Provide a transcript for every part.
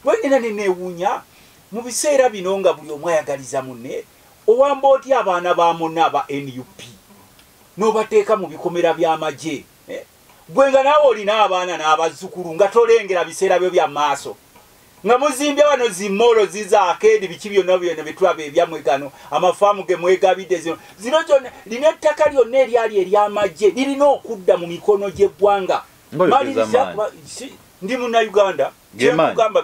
bwenina nenewunya mu biseera bino nga buli omu ayagaliza munne owamba oti abaana ba munne aba NUP n'obateeka mu bikomera by'amagye gwe nga naawe olina abaana n'abazzukulu nga tolengera biseera byo bya maaso nga muzimbye wano zimolo ziza akedi biki byonna byonna bitulaba ebyamwe gano amafaamu ge mwegabidde zino kyonna lina ettaka lyonna eryali ery'amagye lirina okudda mu mikono gy'eggwanga ndi munnayuganda kyekugamba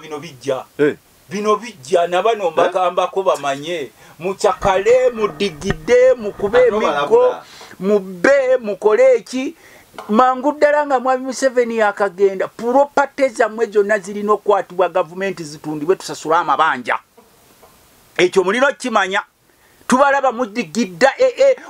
bino bijja nabano mbagambako bamanye mukyakale mudigidde mukube emiggo mubbe mukole eki mangu ddala nga mwami Museveni yakagenda property zammwe zonna zirina okukwatibwa gavumenti zitundibwe tusasula amabanja ekyo mulina okimanya tubalaba mudigidda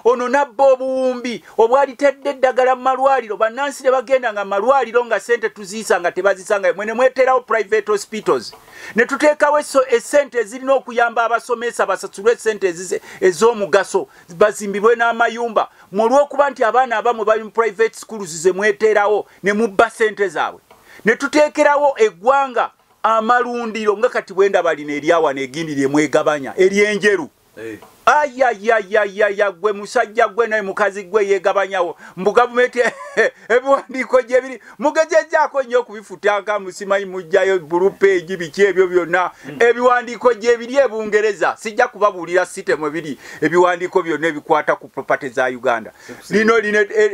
ono nabba obuwumbi obwalitedde eddagala mu malwaliro bannansi ne bagenda nga malwaliro nga sente tuziisa nga tebazisanga mwene mweterawo private hospitals ne tuteekawo esente ezirina okuyamba abasomesa basasulwe esente ez'omugaso bazimbibwe n'amayumba olw'okuba nti abaana abamu bali mu private schools ze mweterawo ne mubba sente zaabwe ne tuteekerawo eggwanga amalundiro nga kati bwenda balina eryawana egindi lyemwegabanya eryenjeru ayayayayaya gwe musajja gwe naye mukazi gwe yegabanyawo mbu gavumenti ebiwandiiko gye biri mugejejjaako nnyo okubifutanga musimanyi mujjayo bulupeegi biki ebyo byonna ebiwandiiko gye biri ebungereza sijja kubabuulira sitemu biri ebiwandiiko byonna ebikwata ku property za Uganda lino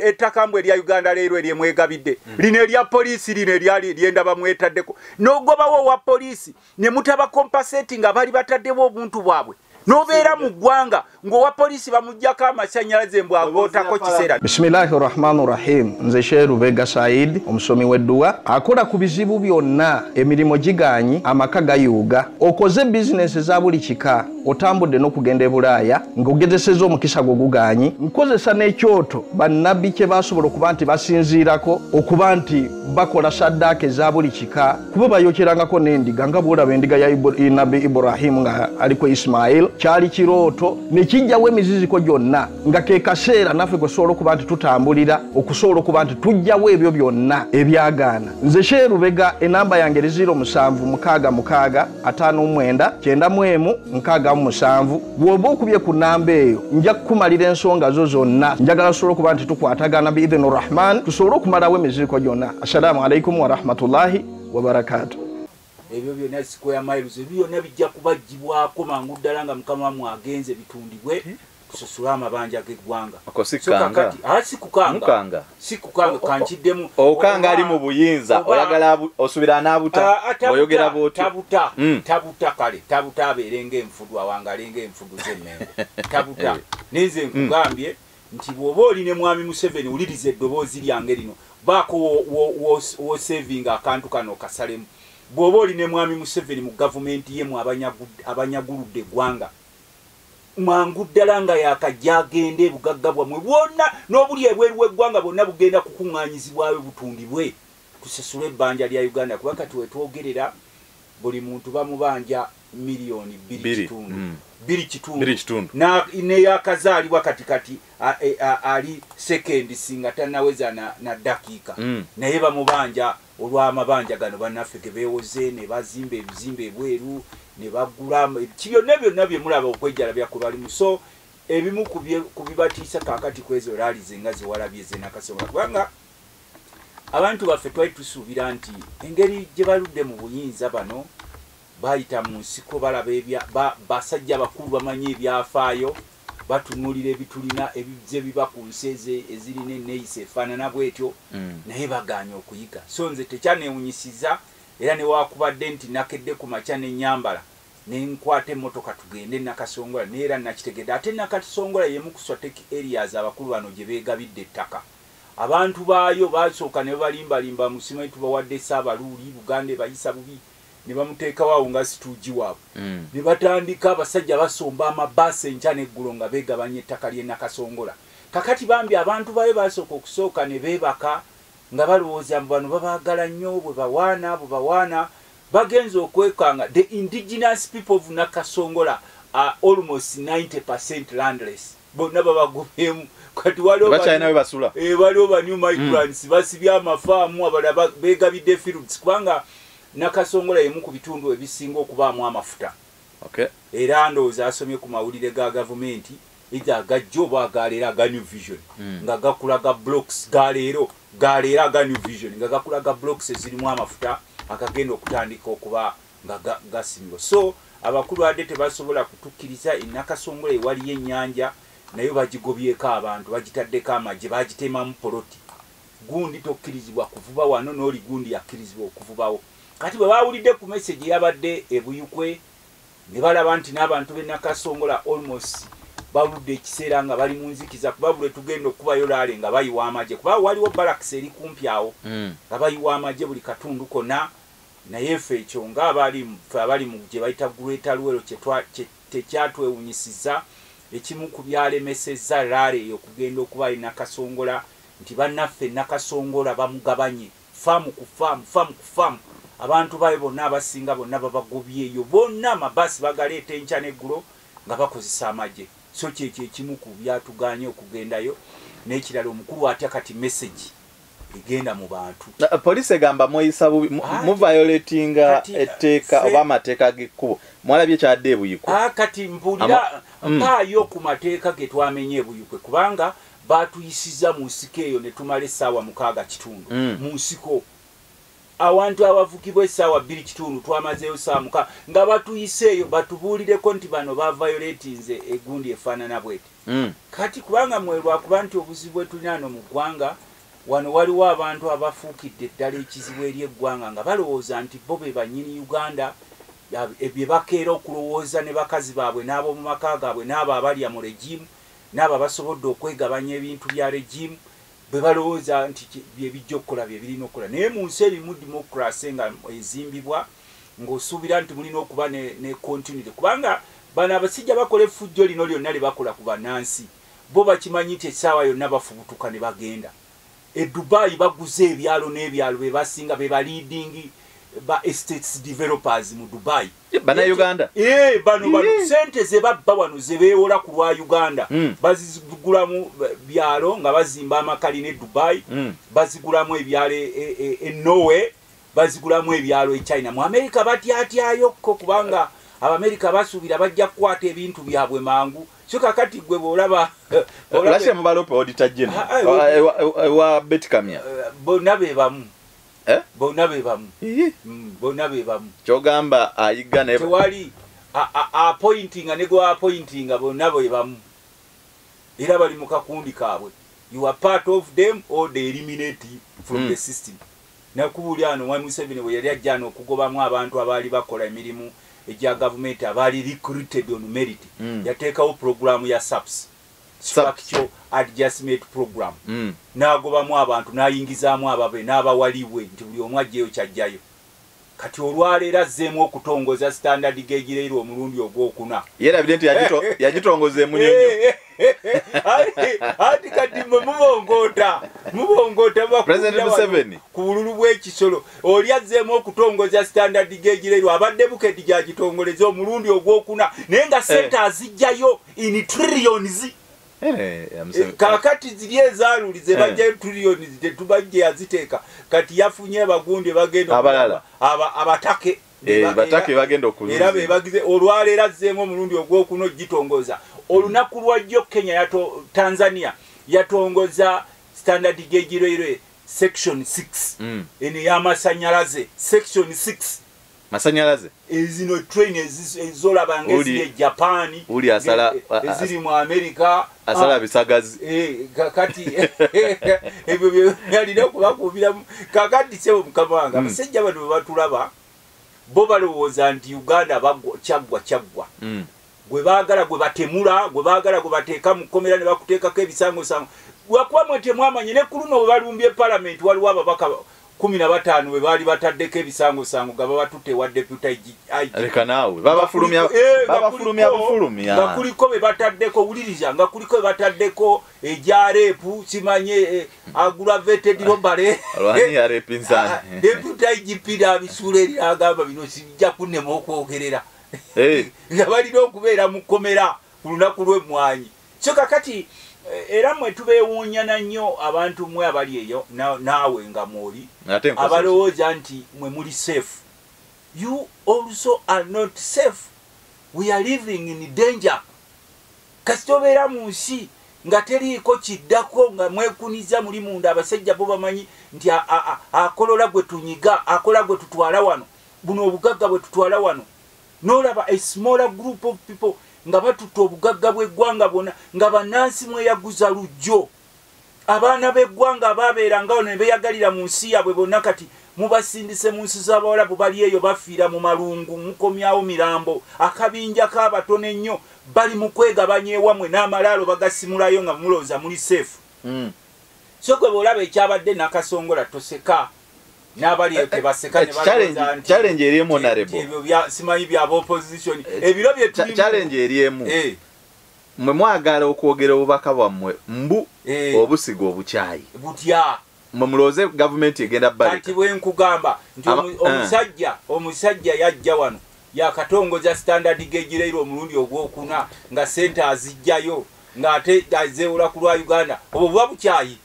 ettaka mbwe erya Uganda leero eryemwegabidde lino erya poliisi lino eryali eryenda bamwetaddeko n'ogobawo owa poliisi ne mutaba compensate nga bali bataddewo obuntu bwabwe nobeera mu ggwanga ng'owa poliisi bamuggyako amasannyalaze mbw agootako kiseera. Bismillahirrahmanirrahim. Nze Sheikh Lubega Said omusomi w'edduwa akola ku bizibu byonna emirimu giganyi amaka gayuuga okoze bizinesi za buli kika otambudde n'okugenda e Bulaaya ng'ogezesezza omukisa gwo guganyi nkozesa n'ekyoto bannabbi kye basobola okuba nti basinziirako okuba nti bakola saddaaka eza buli kika kuba bayokyerangako n'endiga nga bw'olaba endiga ya nabbi Ibrahim nga aliko Ismail kyali kirooto ne kijjawo emiziziko gyonna nga ke kaseera naffe gwe tusobola okuba nti tutambulira okusobola okuba nti tujjawo ebyo byonna ebyagaana. Nze Sheikh Lubega enamba yange 0766599191 bw'oba okubye ku namba eyo nja kukumalira ensonga zo zonna njagala tusobole okuba nti tukwatagana biidhini rahman tusobole okumalawo emiziziko gyonna. Assalamu alaikum wa rahmatullahi wa barakatuh. Ebyo byonna Square Miles byonna bijja kubagibwako mangu ddala nga mukama wamwe agenze bitundibwe kusasula amabanja g'eggwanga. Akosikanga sikukanga kankiddemu okanga ali mu buyinza oyagala osubira anabuta oyogera bwoti tabuta kale tabuta abeerenga enfudu awangalenga enfudu z'emmengo tabuta nenze nkugambye nti bw'oba oli ne mwami Museveni wuliriza eddoboozi lyange lino baako wo saving akantu kano kasalemu bw'oba oli ne mwami Museveni mu gavumenti yemu abanyaguludde eggwanga mangu ddala nga yakajja agende ebugagga bwamwe bwonna n'obuli ebweru w'eggwanga bwonna bugenda kukuŋŋaanyizibwayo butundibwe tusasule ebbanja lya Uganda kuba kati wetwogerera buli muntu bamubanja miliyoni 2.2 neyakazaalibwa katikati ali sekendi singa tannaweza na dakiika naye bamubanja olw'amabanja gano bannaffe ge beewoze ne bazimba ebizimbe ebweru ne bagula byonna byonna bye mulaba okwejjalabya ku balimu so ebimu ku bibatiisa kaakati kwezo laalize nga zewalabye ze nakasonga kubanga abantu baffe twali tusuubira nti engeri gye baludde mu buyinza bano bayita mu nsiko balaba basajja bakulu bamanyi ebyafaayo batunuulira ebitulina ebijje biba ku nsi ezirina enneeyisa efaanana bwetyo naye bagaanye okuyiga so nze tekyanewunyisiza era newakubadde nti nakedde ku makya n'ennyambala nenkwata emmotoka tugende nakasongola neera nakitegedde ate nakasongola yemu ku strategic areas abakulu bano gye beegabidde ettaka abantu baayo basooka ne balimbalimba musimanyi tubawadde Saabaluuli Buganda bayisa bubi ne bamuteekawo awo nga situugi waabwe ne batandika abasajja basomba amabaasi enkya n'eggulo nga beegabanya ettaka ly'e Nakasongola kakati bambi abantu baayo basooka okusooka ne beebaka nga balowooza mbu bano babaagala nnyo bwe bawaana bagenza okwekanga the indigenous people of Nakasongola are almost 90% landless bonna babagobyemu kati waliwo ba new migrants basibye amafaamu abalala beegabidde fields kubanga Nakasongola yemu ku bitundu ebisinga okubaamu amafuta. Okay. Era ndowooza asomye ku mawulire ga gavumenti ija agajja oba agaleero aga New Vision nga gakulaga blocks galeero aga New Vision nga gakulaga blocks ezirimu amafuta akagenda okutandika okuba nga gasimibwa. So abakulu ade tebasobola kutukkiriza Nakasongola ewaliyo ennyanja nayo bagigobyeko abantu bagitaddeko amagye bagitemamu poloti. Gundi tokkirizibwa kuvuba wano n'oli gundi yakkirizibwa okuvubawo. Kati bwe bawulidde ku message yabadde ebuyukwe ne balaba nti n'abantu b'e Nakasongola almost baludde ekiseera nga bali mu nzikiza kuba buli tugenda okubayo laale nga bayiwa amagye kuba waliwo barracks eri kumpi awo nga bayiwa amagye buli katundu konna naye ffe ekyo nga abali mu gye bayita Greater Luwero tekyatwewunyisiza ekimu ku byalemesezza laale eyo okugenda okubayo Nakasongola nti bannaffe Nakasongola bamugabanye faamu ku faamu abantu bayo bonna abasinga bonna babagobye eyo bonna amabasi bagaleeta enkya n'eggulo nga bakozesa amagye. So kyekyo ekimu ku byatuganye okugendayo n'ekirala omukulu atya kati message egenda mu bantu. Police egamba moyisa mu violatinga etteeka oba amateeka g'ekkubo mwalabye kyadde ebuyikwe. Kati mpulira mpaayo ku mateeka ge twamenye ebuyikwe kubanga batuyisiza mu nsiko eyo ne tumala essaawa 6 mu nsiko. Awantu abavugibwa essaawa 2 twamazeeyo essaawa 6 nga batuyiseeyo batubuulireko nti bano bavayoletinze egundi efaanana bweti. Kati kubanga mwerwakuba nti obuzibu bwe tulina no mu ggwanga wano waliwo abantu abafuukidde eddala ekizibu eri eggwanga nga balowooza nti bo be bannyini Uganda bye bakeera okulowooza ne bakazi baabwe n'ab'omu maka gaabwe n'abo abalya mu regimu n'abo abasobodde okwegabanya ebintu bya regimu bwe balowooza nti bye bijja okukola bye birina okukola. Naye mu nsi erimu democracy nga ezimbibwa ng'osuubira nti mulina okuba ne continuity kubanga bano abasijja bakola effujjo lino lyonna lye bakola ku bannansi bo bakimanyi nti essaawa yonna bafubutuka ne bagenda. E Dubai baguze ebyalo n'ebyalo be basinga be leading ba estates developers mu Dubai. Bana Uganda. Bano sente ze babba wano ze beewola ku lwa Uganda. Bazigulamu byalo nga bazimba amakali ne Dubai. Bazigulamu ebyalo e Norway. Bazigulamu ebyalo e China. Mu America batyatyayo ko kubanga Abamerika basuubira bajja kukwata ebintu byabwe mangu. So kakati gwe bolaba Lashe mubalope auditor general wa Betkamia. Bonna be bamu. Bonna be bamu. Bonna be bamu. Kyogamba ayiga ne tewali appointing ne go appointing bonna be bamu. Era bali mu kakundi kaabwe. You are part of them or they eliminate you from the system. Nakubulyano wa Museveni bwe yali ajjana okugobamu abantu abali bakola emirimu ejja government abali recruited on merit. Yateekawo program ya SAPS. Structural Adjustment Program. N'agobamu abantu n'ayingizaamu ababe n'abawaliwe nti buli omu ajjeyo kyajjayo. Kati olwaleero azzeemu okutongoza standard gauge leero omulundi ogwokuna. Yerabidde nti yagitongoza emunyonyo. Ati kati mubongoota President Museveni ku bululu bw'ekisolo oli azzeemu okutongoza standard gauge leero abadde bukedi gyagitongoleza omulundi ogwokuna naye nga sente azijjayo in trillions. Kakati ziri ezaalulize bajja trillions tetubajje yaziteeka kati yafunye abagundi bagenda abatake batake bagenda okuluza era bebagize olwaleero azzeemu omulundi ogwokuna gitongoza. Olunaku lwajjo Kenya Tanzania yatongoza standard gauge railway section 6 eno y'amasanyalaze section 6 masanyalaze ezino train ezolaba ngezi Japan uli asala eziri mu America asala bisagazi kakati ebyo yalina okubakubira kakati sebo mukamanga abasajja bano batulaba bo balowooza nti Uganda bagwa kyagwa gwe baagala gwe batemula gwe baagala gwe bateeka mu kkomera ne bakuteekako ebisangosango lwakuba mwete mwamanye ne kuluno bwe balumbye parliament waliwo ababaka 15 bwe baali bataddeko ebisangosango nga babatutte wa deputy aleka naawe babafulumya bufulumya nga kuliko be bataddeko wuliriza nga kuliko be bataddeko ejareepu kimanye aggravated robbery alwani ya repinzani deputy IGP abisuula eri agamba bino sijja kunnema okwogerera nga balina okubeera mu kkomera ku lunaku lw'emmwanyi. So kakati era mwe tubeewuunyana nnyo abantu mwe abali eyo naawe nga mwoli abalowooza nti mwe muli safe you also are not safe. We are living in danger. Kasitobera mu nsi nga teriiko kiddako nga mwekuniza muli munda abasajja bo bamanyi nti akolola gwe tunyiga akola gwe tutwala wano buno obugagga bwe tutwala wano n'olaba a smaller group of people nga batutta obugagga bw'eggwanga bwonna nga bannansi mweyaguza lujjo abaana b'eggwanga babeeranga wano ne beeyagalira mu nsi yaabwe bonna kati mubasindise mu nsi z'abawalabu bali eyo bafiira mu malungu mukomyawo mirambo akabinja k'abatono ennyo bali mu kwegabanya ewamwe n'amalaalo bagasimulayo nga mulowooza muli seefu so gwe bw'olaba ekyabadde Nakasongola toseka n'abali eyo tebaseka ne balowooza nti challenge eri emu honorable ebyo simanyi byaba opposition ebiro bye tulimu challenge eri emu mwe mwagala okwogera obubaka bwammwe mbu obusigo obukyayi butya mumuloze government egenda balika kati bwe nkugamba nti omusajja yajja wano yakatongoza standard gauge rail omulundi ogwokuna nga sente azijjayo ng'ate azeewula ku lwa Uganda obwo buba bukyayi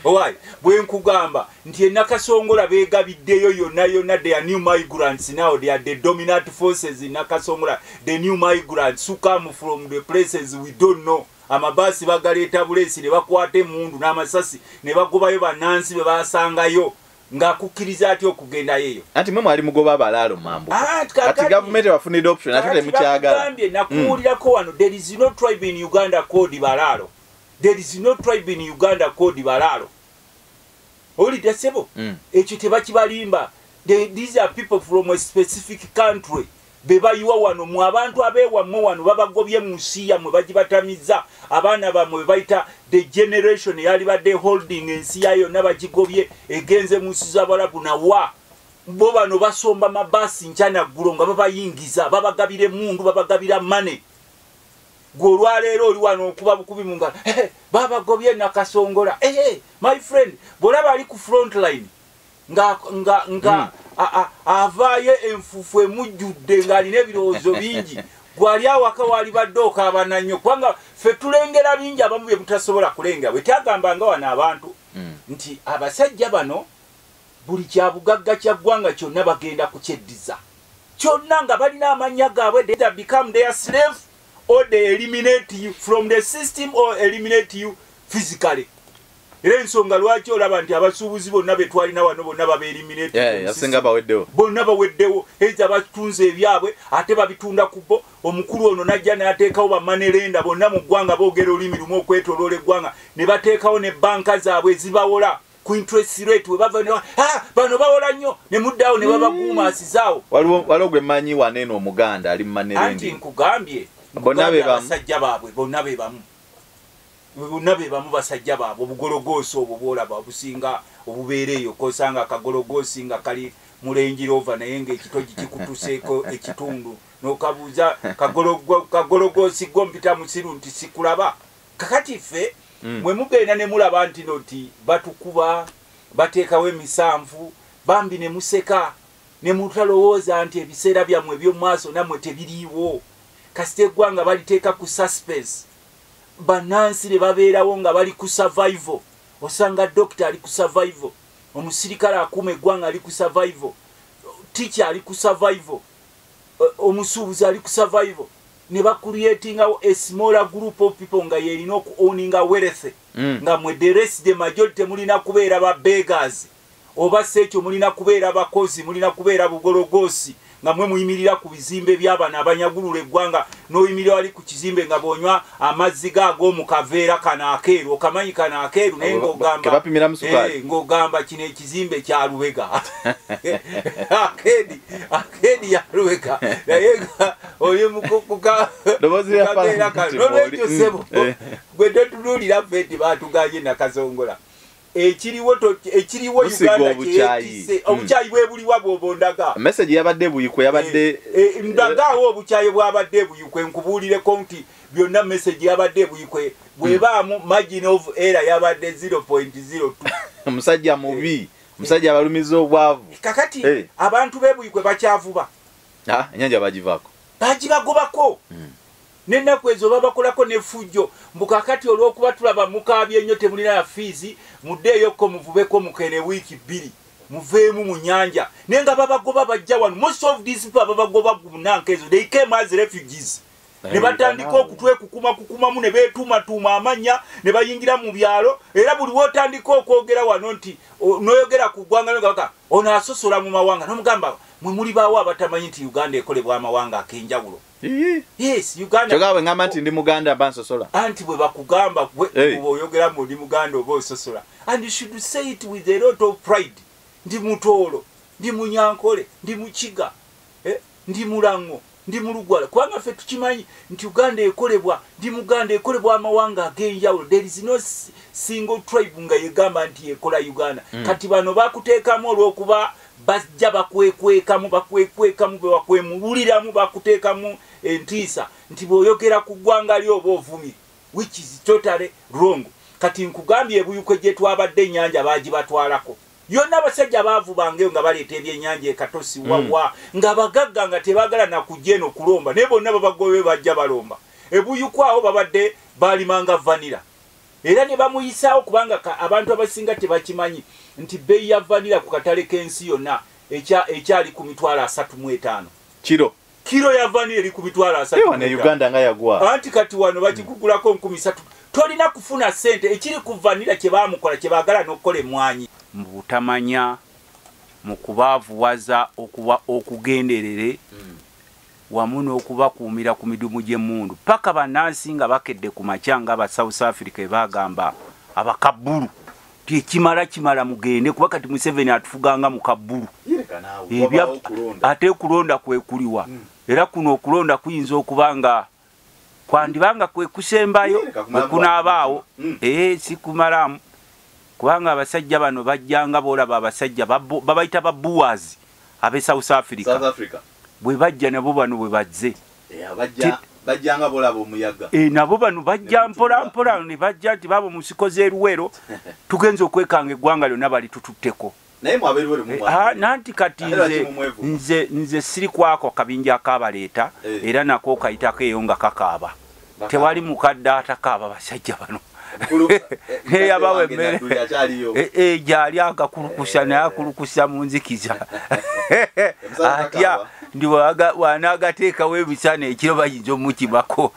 owai bwe nkugamba nti Nakasongola beegabiddeyo yonna they are new migrants now, they are the dominant forces in Nakasongola, the new migrants who come from the places we don't know. Amabasi bagaleeta bulesi ne bakwata emundu n'amasasi ne bagobayo bannansi be basangayo ng'akukkiriza atya okugenda yeyo anti mwe mwali mugoba abalaalo mambo kati government bafunidde option ate temukyagala bagambye nakuwulirako wano there is no tribe in Uganda called balaalo, there is no tribe in Uganda called balaalo. Olidde sebo ekyo tebakibalimba. These are people from a specific country bebayiwa wano mu abantu abeewammwe wano babagobye mu nsi yammwe bagibatamiza abaana bammwe bayita the generation yali badde holding ensi yayo yonna bagigobye egenze mu nsi z'Abarabu nawa bo bano basomba mabasi nkyana ggulo nga babayingiza babagabira emundu babagabira mane gwe olwaleero oli wano okuba bukubi mu ngalo babagobye Nakasongola my friend bw'olaba ali ku front line nga avaayo enfufu emujjudde ng'alina ebirowoozo bingi gwali awaka wali badde okaabana nnyo kubanga ffe tulengera bingi abamu bye mutasobola kulengera bwe tyagambanga wano abantu nti abasajja bano buli kyabugagga kya ggwanga kyonna bagenda kukyeddiza kyonna nga balina amannya gaabwe they become their slave or they eliminate you from the system or eliminate you physically. Era ensonga lwaki olaba nti abasuubuzi bonna betwalina wano bonna babeeliminate yasinga baweddewo bonna baweddewo eza batunze ebyabwe ate babitunda kubo omukulu ono najja n'ateekawo bamanerenda bonna mu ggwanga boogera olulimi lumu okwetoloola eggwanga ne bateekawo ne banka zaabwe ezibawola ku interest rate we bava bano bawola nnyo ne muddawo ne babaguumaasizaawo waliwo gwe mmanyi waneeno omuganda ali mu manerendi anti nkugambye abasajja baabwe bonna be bamu nabe bamu basajja baabo obugologoosi obwo bwolaba obusinga obubeereeyo kosanga akagologoosi nga kali mulengi Rover naye ng'ekitogi kikutuseeko ekitundu n'okabuuza kagologoosi gompita musiru nti sikulaba kakati ffe mwe mugenda ne mulaba nti noti batukuba bateekawo emisanvu bambi ne museka ne mutalowooza nti ebiseera byammwe eby'omu maaso nammwe tebiriiwo kasita eggwanga baliteeka ku suspense bannansi ne babeerawo nga bali ku survival osanga doctor ali ku survival omusirikale akuuma eggwanga ali ku survival teacher ali ku survival omusuubuzi ali ku survival ne bakuliatingawo a smaller group of people nga yerina okuowninga wealth nga mwe the rest the majority mulina kubeera ba beggars oba sekyo mulina kubeera bakozi mulina kubeera bugologoosi nga mwe muyimirira ku bizimbe by'abana abanyagulula eggwanga n'oyimirira wali ku kizimbe nga bonywa amazzi gaago mu kaveera kana akeeru okamanyi kana akeeru naye ng'ogamba kino ekizimbe kya Lubega akeedi ya Lubega naye oli mukaveera kano nolwekyo sebo gwe totunuulira ffe nti baatuganye Nakasongola ekiriwo Uganda kyeyetise obukyayi bwe buliwa bw'obondaga message yabadde buyikwe yabadde ndagaawo obukyayi bwabadde buyikwe nkubuulireko nti byonna message yabadde buyikwe bwebaamu margin of error yabadde 0.02 omusajja mubi omusajja abalumiza obwavu kakati abantu b'ebuyikwe bakyavuba ennyanja bagibagobako n'ennaku ezo babakolako n'effujjo mbukakati olw'okuba tulaba mukaabye nnyo temulina ya fiizi muddeeyokko muvubeko mukene wiiki 2 muveemu mu nnyanja naye nga babagoba bajja wano. Most of these people ababagoba bunanka ezo they came as refugees. Ne batandika okutwekukumamu ne beetuumatuuma amanya ne bayingira mu byalo. Era buli wotandika okwogera wano nti noyogera ku ggwanga nga ono asosola mu mawanga n'omugamba mwe muli baawo abatamanyi nti Uganda ekolebwa amawanga ak'enjawulo. Yes, Uganda. Chogawe ngamba nti ndi Muganda bansosola. Anti bwe bakugamba oyogera mu ndi Muganda oba ososola. And you should say it with a lot of pride. Ndi Mutoolo, ndi Munyankole, ndi Mukiga, ndi Mulango, ndi Mulugwala. Kubanga ffe tukimanyi nti Uganda ekolebwa, ndi Muganda ekolebwa amawanga ag'enjawulo. There is no single tribe nga yegamba nti ekola Uganda. Kati bano bakuteekamu olw'okuba bajja bakwekwekamu bewakwemululiramu bakuteekamu entiisa nti bw'oyogera ku ggwanga lyo oba ovumi, which is totally wrong. Kati nkugambye ebuyukwe gye twabadde ennyanja baagibatwalako. Yonna abasajja baavubangeyo nga baleeta ebyennyanja ekatosi wawa nga bagagga nga tebaagala nakujja eno kulomba naye bonna babagobe bajja balomba. Ebuyukwe awo babadde baalimanga vanira. Era ne bamuyisaawo kubanga abantu abasinga tebakimanyi nti bbeeyi ya vanira ku katale k'ensi yonna ekyali ku mitwalo 35. Kiro ya vanira eri ku mitwalo 35. Ne Uganda nga yagwa. Anti kati wano bagigugulako 13. Tolina kufuna sente ekiri ku vanira kye baamukola kye baagala n'okukola emmwanyi. Mu butamanya mu kubaavuwaza okugenderere wamu n'okubakuumira ku midumu gy'emmundu paka bannansi nga bakedde ku makyanga aba South Africa ebagamba abakabbulu kimala mugende kuba kati Museveni atufuganga mu kabbulu ate kulonda kwekuliwa era kuno okulonda kuyinza okubanga kwandibanga kwekusembayo okunaabaawo sikumalamu kubanga abasajja bano bajjanga boolaba abasajja babayita babuwazi ab'e South Africa bwe bajja nabo bano bwe bazze bajjanga bolaba omuyaga nabo bano bajja mpola ne bajja nti babo musiko z'eruwero tugenza okwekanga eggwanga lyonna bali tututteko naye mwabeeruwero nanti kati nze siri kwako akabinja akabaleeta era nako kayitako eyo nga kakaaba tewali mukadde atakaaba basajja bano yabawe emmere gyali agakulukusa naye akulukusa mu nzikiza atya ndi wanaagateekawo emisana ekiro bayinza omukimako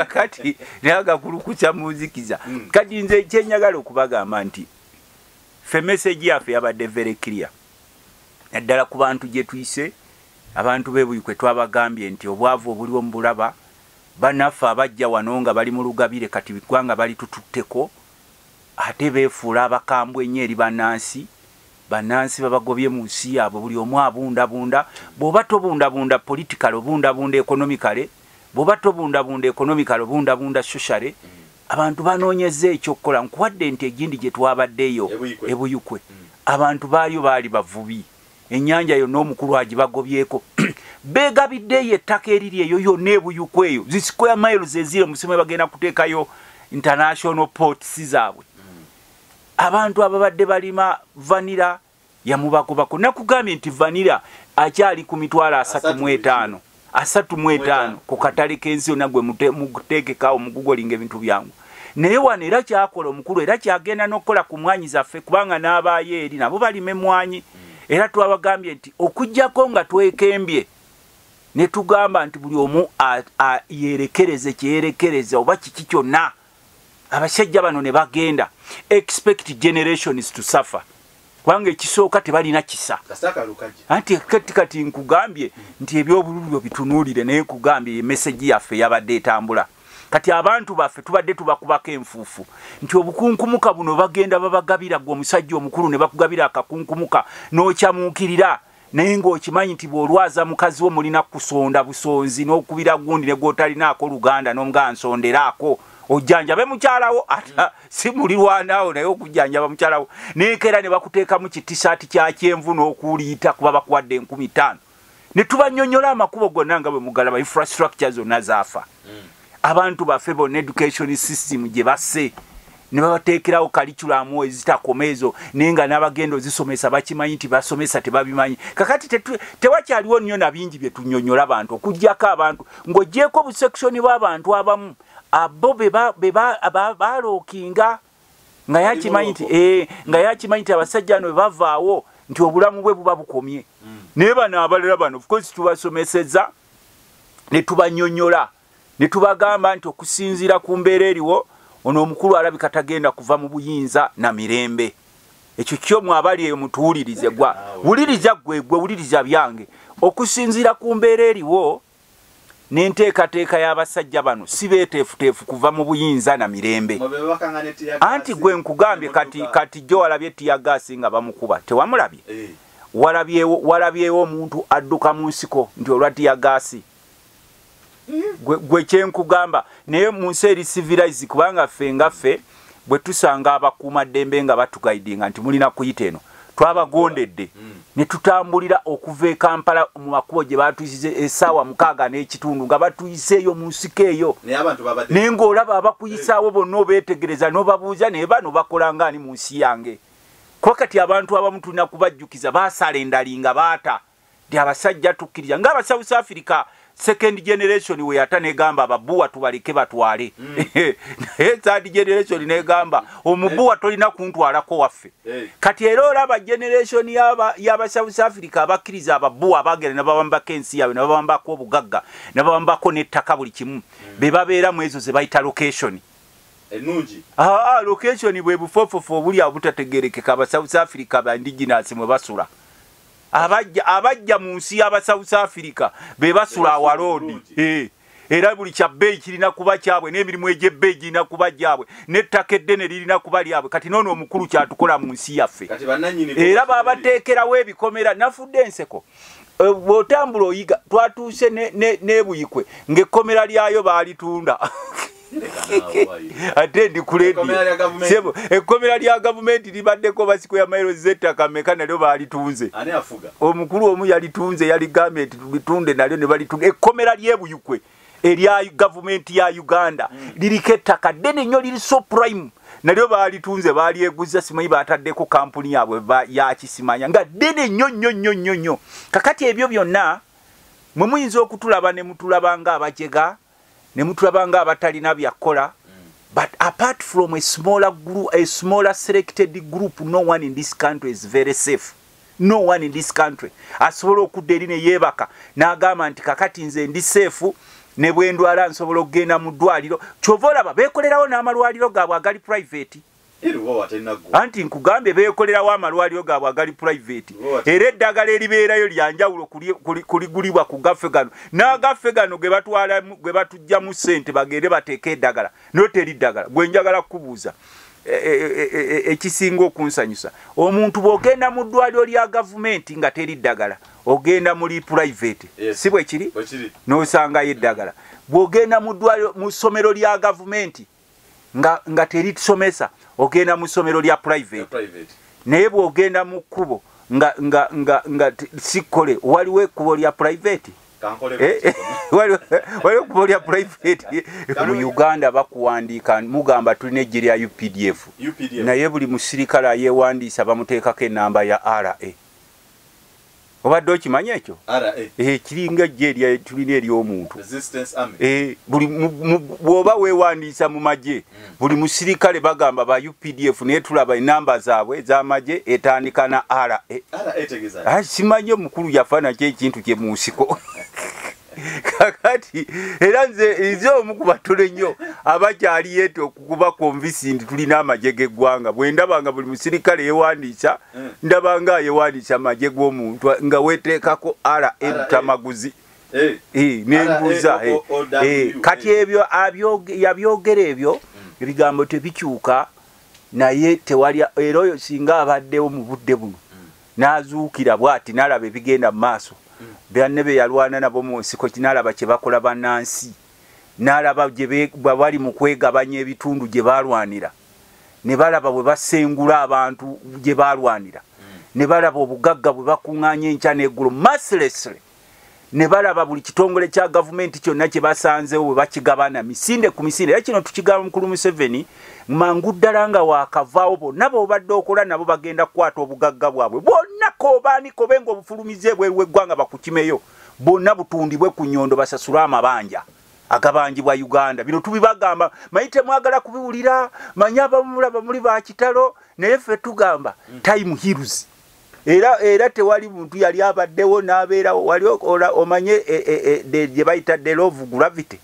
kati naye agakulukusa mu nzikiza. Kati nze kyenyagala okubagamba nti ffe meseji yaffe yabadde very clear naddala ku bantu gye tuyise abantu b'ebuyukwe twabagambye nti obwavu obuliwo mu bulaba bannaffe abajja wano nga bali mu lugabire kati biggwanga bali tututteko ate beefuula abakambwe ennyo eri bannansi babagobye mu nsi yaabwe buli omu abundabunda. Bw'oba tobundabunda political obundabunda economicale, bw'oba tobundabunda economical obundabunda sociale, abantu banoonyeza ekyokukola. Nkuwadde nti egindi gye twabaddeyo ebuyukwe abantu baali bavubi ennyanja yonna omukulu agibagobyeko beegabiddeyo ettaka eriri eyo yonna ebuyukwe eyo zi square miles eziri omusimu bagenda kuteekayo international ports zaabwe. Abantu ababadde balima vanira yamubagobako nakugambye nti vanira akyali ku mitwalo 35 ku katale k'ensi yonna gwe muteekekawo mugugolinga ebintu byangu. Naye wano era kyakola omukulu era kyagenda n'okukola ku mwanyi zaffe kubanga n'abaayo eri nabo balima emmwanyi. Era twabagambye nti okujjako nga twekembye ne tugamba nti buli omu yerekereze kyeyerekereza oba kiki kyonna abasajja bano ne bagenda expect generations to suffer kubanga ekisooka tebalina kisa anti kati nkugambye nti ebyobululu bitunuulire naye kugambye message yaffe yabadde etambula. Kati abantu baffe tubadde tubakubako enfuufu nti obukunkumuka buno bagenda babagabira gwe omusajja omukulu ne bakugabira akakunkumuka n'okyamuukirira naye ng'okimanyi nti bw'olwaza mukazi wo mulina kusonda busonzi n'okubira gundi ne gw'otalinaako luganda n'omugaa nsonderaako ojjanjabe mukyalawo ata si mulirwanaawo naye okujjanjaba mukyalawo neekera ne bakuteekamu kitisaati kya kyenvu n'okuliita kuba bakuwadde 15,000 ne tubanyonyola amakubo gonna nga bwe mugalaba infrastructure zonna zaafa. Abantu baffe bonna education system gye basse ne babateekerawo curriculum ezitakoma ezo naye nga n'abagenda ozisomesa bakimanyi nti basomesa tebabimanyi. Kakati tewakyaliwo nnyo na bingi bye tunyonyola abantu okuggyako abantu ng'oggyeko obusekishoni bw'abantu abamu abo balookinga nga yakimanyi nti abasajja bano bwe bavaawo nti obulamu bwe buba bukomye. Naye bano abalala bano of course tubasomeseza ne tubanyonyola ne tubagamba nti okusinziira ku mbeera eriwo ono omukulu alabika tagenda kuva mu buyinza na mirembe. Ekyo kyo mwabali eyo mutuwulirize gwa wuliriza gwe wuliriza byange. Okusinziira ku mbeera eriwo n'enteekateeka y'abasajja bano si beeteefuteefu kuva mu buyinza na mirembe. Anti gwe nkugambye kati jo walabye tiyagaasi nga bamukuba tewamulabye. Walabyewo omuntu adduka mu nsiko nti olwa tiyagaasi. Gwe kyenkugamba naye mu nsi eri civilize kubanga ffe bwe tusanga abakuuma ddembe nga batugaidinga nti mulina kuyita eno twabagondedde ne tutambulira okuva e Kampala mu makubo gye batuyise essaawa 6 n'ekitundu nga batuyiseeyo mu nsiko eyo naye ng'olaba abakuyisaawo bonna obeetegereza n'obabuuza naye bano bakola ngaani mu nsi yange. Kuba kati abantu abamu tulina kubajjukiza baasala endalinga baata nti abasajja tukkiriza ng'aba South Africa second generation we ata negamba ababuwa tubaleke batwale. Naye third generation negamba omubuwa tolina kuntwalako waffe. Kati era olaba generation y'aba South Africa abakkiriza ababuwa abagenda nabawambako ensi yaabwe nabawambako obugagga nabawambako n'ettaka buli kimu be babeera mu ezo ze bayita location. Enungi. Location bwe bufofofo obuli abutategerekeka aba South Africa ba indigenous mwe basula. Abajja mu nsi y'aba South Africa be basula awaloodi. Era buli kyabbeeyi kirina kuba kyabwe n'emirimu egy'ebbeeyi girina kuba gyabwe n'ettaka eddene lirina kuba lyabwe. Kati noono omukulu kyatukola mu nsi yaffe. Era baabateekerawo ebikomera nafudde enseko. Bw'otambula oyiga twatuuse n'ebuyikwe ng'ekkomera lyayo baalitunda. Ate ndi ku radio sebo ekkomera lya gavumenti libaddeko basiko ya mailo zettaka meka nalyo baalitunze. Ani afuga? Omukulu omu yalitunze yali gavumenti tulitunde nalyo ne balitunga ekkomera ly'ebuyikwe erya gavumenti ya Uganda liriko ettaka ddene nnyo liri so prime nalyo baalitunze baalyeguza simanyi baataddeko kampuni yaabwe ya kisimanya nga ddene nnyo. Kakati ebyo byonna mwe muyinza okutulaba ne mutulaba nga abajega ne mutulabanga abatalina byakola. But apart from a smaller group, a smaller selected group, no one in this country is very safe. No one in this country asobola okudda eri ne yeebaka n'agamba nti kakati nze ndi safe ne bwe ndwala nsobola okugenda mu ddwaliro. Kyova olaba beekolerawo n'amalwaliro gaabwe agali private. Anti nkugambye beekolerawo amalwaliro gaabwe agali private. Era eddagala eribeerayo lyanjawulo kuligulibwa ku gaffe gano n'agaffe gano gwe batujja mu ssente bagende bateeke eddagala noteri ddagala. Gwe njagala kukubuuza ekisinga okunsanyusa omuntu bw'ogenda mu ddwaliro lya gavumenti nga teri ddagala ogenda muri private. Si bwe kiri n'osangayo eddagala. Bw'ogenda mu ssomero lya gavumenti nga teri tusomesa ogenda mu ssomero lya private. Naye bw'ogenda mu kkubo nga sikole waliwo ekkubo lya private. Waliwo ekkubo lya private. Mu Uganda bakuwandiika mugamba tulina eggye lya UPDF. Naye buli musirikale ayeewandiisa bamuteekako ennamba ya RA. Obadde okimanyi ekyo? Kiringa eggye tulina ery'omuntu. Bw'oba weewandiisa mu magye buli musirikale bagamba ba UPDF naye tulaba ennamba zaabwe ez'amagye etandika na RA. Simanyi omukulu yafaana ki ekintu kye mu nsiko. Kakati era nze omu ku batono ennyo abakyali yeete okukuba konvisi nti tulina amagye g'eggwanga. Bwe ndabanga buli musirikale yeewandiisa ndabanga yeewandiisa amagye g'omuntu nga weeteekako RA Butamaguzi. Nembuuza kati ebyo yabyogera ebyo ebigambo tebikyuka naye tewali era oyo singa abaddewo mu budde buno n'azuukira bw'ati n'alaba ebigenda mu maaso banne be yalwana nabo mu nsiko n'alaba kye bakola bannansi n'alaba gye bali mu kwegabanya ebitundu gye baalwanira ne balaba bwe basengula abantu gye baalwanira ne balaba obugagga bwe bakuŋŋaanya enkya n'eggulu mercilessly ne balaba buli kitongole kya gavumenti kyonna kye basanzeewo bwe bakigabana misinde ku misinde. Era kino tukigaba mukulu Museveni mangu ddala nga waakavaawo bonna b'obadde okola nabo bagenda kukwata obugagga bwabwe bonna koobaani kobe ng'obufulumize ebweru w'eggwanga bakukimeyo bonna butundibwe ku nnyondo basasule amabanja agabangibwa Uganda. Bino tubibagamba manyi temwagala kubiwulira manyi abamulaba muli ba kitalo naye ffe tugamba time heals. era tewali muntu yali abaddewo n'abeerawo wali omanye gye bayita the law of gravity.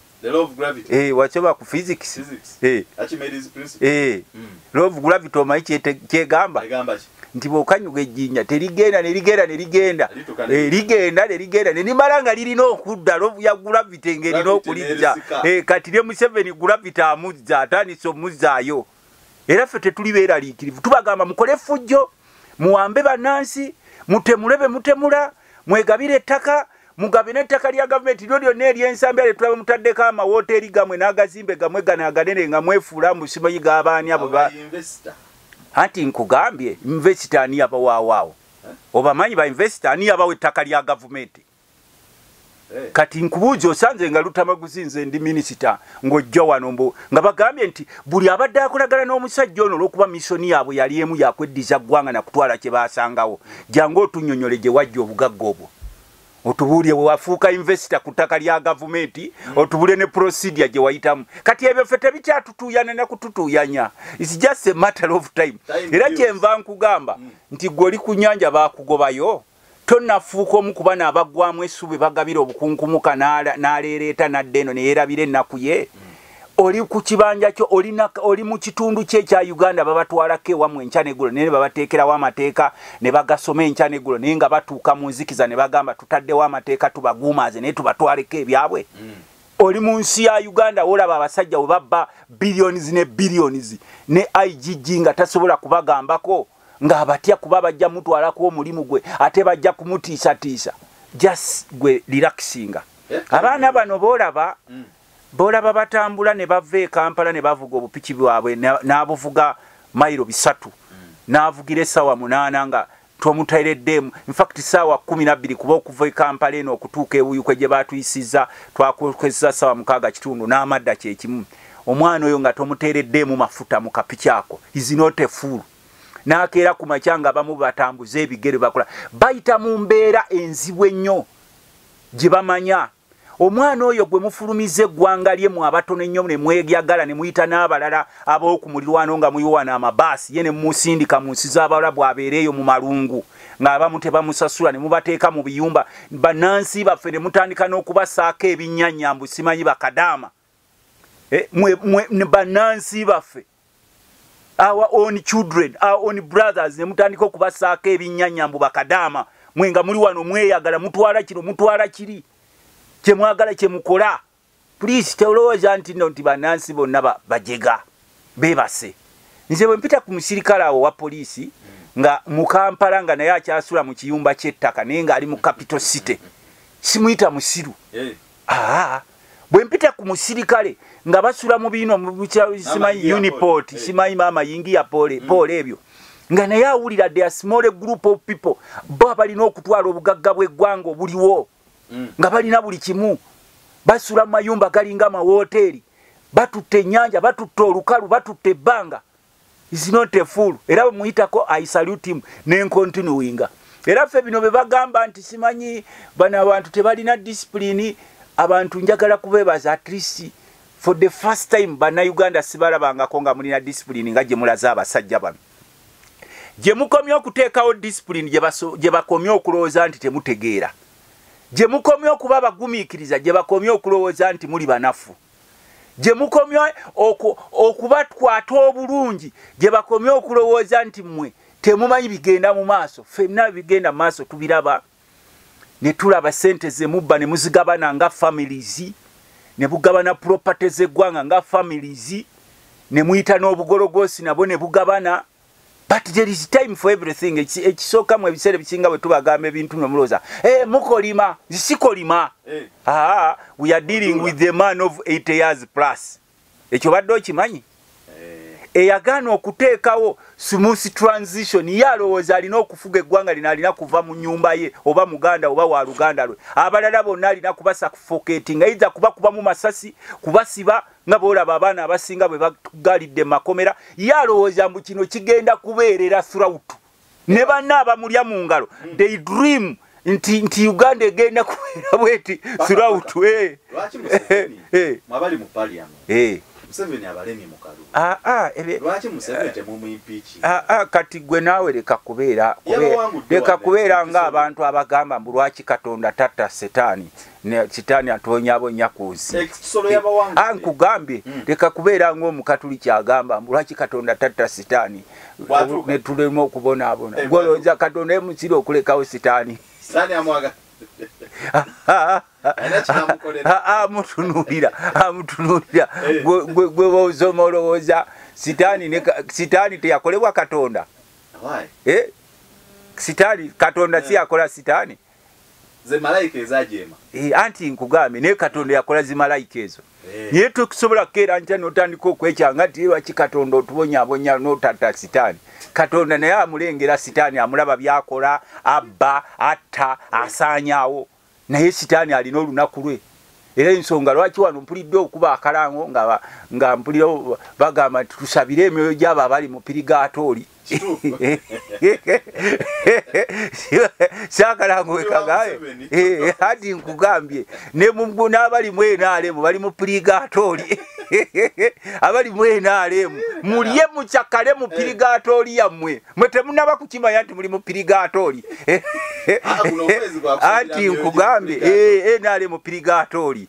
Wachoba ku physics. Archimedes principle. Law of gravity omanyi kyegamba nti bw'okanyuga ejjinja terigenda nerigenda nerimala nga lirina okudda lovu ya gravity ng'erina okulijja. Kati ne Museveni gravity amuzza atandise omuzzaayo. Era ffe tetuli beeraliikirivu, tubagamba mukole effujjo, muwambe bannansi, mutemule mutemula, mwegabire ettaka, mugabe n'ettaka lya gavumenti lyo lyonna ery'ensambi ale tulaba mutaddeko amawoteeri gamwe n'agazimbe gamwe gano aganene nga mwefuula mu simanyi g'abaani abo anti nkugambye investor ani yabawaawaawo obamanyi ba investor ani yabawa ettaka lya gavumenti. Kati nkubuuza osanze nga Lutamaguzi nze ndi minisita ng'ojja wano nga bagambye nti buli abadde akolagana n'omusajja ono olw'okuba missoni yaabwe yali emu yakweddiza ggwanga na kutwala kye baasangawo. Jangu otunnyonnyole gye wajja obugagga obwo. Otubuulye bwe wafuuka investor ku ttaka lya gavumenti, otubuulye ne procedure gye wayitamu. Kati ebyo ffe tebikyatutuuyana ne kututuuyanya. It's just a matter of time. Era kyenva nkugamba nti gwe oli ku nnyanja baakugobayo. Tonnafuuka omu ku bano abaggwamu essubi bagabira obukunkumuka n'aleereeta n'adda eno ne yeerabira ennaku ye. Oli ku kibanja kyo oli mu kitundu kye ekya Uganda babatwalako ewammwe enkya n'eggulo naye ne babateekerawo amateeka ne bagasoma enkya n'eggulo naye nga batuuka mu nzikiza ne bagamba tutaddewo amateeka tubaguumaaze naye tubatwaleko ebyabwe. Oli mu nsi ya Uganda olaba abasajja bwe babba billions ne billions ne IGG nga tasobola kubagambako nga abatya kuba bajja mutwalako omulimu gwe ate bajja kumutiisatiisa. Just gwe relaxinga. Abaana bano boolaba batambula ne bava e Kampala ne bavuga obupiki bwabwe n'abuvuga mayiro 3 n'avugira essaawa 8 nga twomutaireddemu. In fact essaawa 12 kuba okuva e Kampala eno okutuuka ewuyukwe gye baatuyisizza twakozesa essaawa 6 n'amadda kyekimu. Omwana oyo nga tomuteereddemu mafuta mu kapiki ako. Is not a fool. N'akeera ku makya nga bamu batambuza ebigere bakola bayita mu mbeera enzibu ennyo gye bamanya. Omwana oyo gwe mufulumize eggwanga lye mu abatono ennyo ne mwegyagala ne muyita n'abalala ab'okumulirwano nga muyiwana amabaasi ye ne musindika mu nsi z'Abarabu abeereeyo mu malungu ng'abamu tebamusasula ne mubateeka mu biyumba. Bannansi baffe ne mutandika n'okubasaako ebinnyanyambu simanyi bakadaama. Bannansi baffe our own children, our own brothers, ne mutandika okubasaako ebinnyanyambu bakadaama. Mwe nga muli wano mweyagala mutwala kino mutwala kiri kye mwagala kye mukola. Please tolowooza nti bannansi bonna bajega beebase. Nze bwe mpita ku musirikale awo wa poliisi nga mu Kampala nga naye akyasula mu kiyumba ky'ettaka naye nga ali mu capital city simuyita musiru. Bwe mpita ku musirikale nga basula mu bino simanyi Uniport simanyi maama yingi ya pole ebyo nga naye awulira there are small group of people bo balina okutwala obugagga bw'eggwanga obuliwo nga balina buli kimu basula mu mayumba galinga amawoteeri batutte ennyanja batutte olukalu batutte ebbanga. Is not a fool. Era bwe muyitako I salute him n'enkontinuwinga. Era ffe bino bwe bagamba nti simanyi bano abantu tebalina discipline. Abantu njagala kubeebaza at least for the first time bannayuganda sibalabangako nga mulina discipline nga gye mulaze abasajja bano. Gye mukomye okuteekawo discipline gye bakomye okulowooza nti temutegeera. Gye mukomye okuba abagumiikiriza gye bakomye okulowooza nti muli banafu. Gye mukomye okubakwata obulungi gye bakomye okulowooza nti mmwe temumanyi bigenda mu maaso. Ffenna bigenda mu maaso tubiraba. Ne tulaba sente ze mubba ne muzigabana nga families, ne bugabana properties eggwanga nga families, ne muyita n'obugologosi nabo ne bugabana. But there is time for everything. Ekisooka mu ebiseera bisinga bwe tubagamba ebintu nomuloza mukolima sikolima. We are dealing with the man of 80 years plus. Ekyo badde okimanyi? Eyagaana okuteekawo smooth transition ye alowooza alina okufuga eggwanga lino alina kuva mu nnyumba ye oba muganda oba wa luganda lwe. Abalala bonna alina kubasuffocating either kuba mu masasi kubasiba nga boolaba abaana abasinga bwe bagalidde makomera. Ye alowooza mbu kino kigenda kubeerera throughout. Ne banna abamulya mu ngalo they dream nti Uganda egenda kubeera bweti throughout. Lwaki Museveni mwabali mu parliament Museveni abalemi mu Kalulu. Lwaki Museveni temumuyimpiiki? Kati gwe naawe leka kubeera ng'abantu abagamba mbu lwaki Katonda tatta Setaani ne Setaani atonyaabonya ku nsi. Nkugambye leka kubeera ng'Omukatuliki agamba mbu lwaki Katonda tatta Setaani ne tulema okubonaabona. Gwolowooza Katonda emusira okulekawo Setaani? Setaani amwaga amutunulira gwe bozoma olowooza Sitaani teyakolebwa Katonda. Sitaani Katonda si yakola Sitaani. Ze malayika ezajeema. Anti nkugambye naye Katonda yakola zi malayika ezo. Naye tukusobola kukeera ntya n'otandika okwekyanga nti lwaki Katonda otubonyaabonya n'otatta Sitaani. Katonda naye amulengera Sitaani, amulaba byakola, abba, atta, asaanyaawo. Naye Sitaani alina olunaku lwe. Era ensonga lwaki wano mpulidde okuba akalango nga mpulira bagamba nti tusabire emyoyo gy'abo abali mu pirigaatooli. Saakalango wekagaye hati nkugambye n'abali mu NRM bali mu pirigaatooli. Abali mu NRM mulye mukyakale mu pirigaatooli yammwe, mwe temunaba kukimanya nti muli mu pirigaatooli. Anti nkugambye NRM pirigaatooli.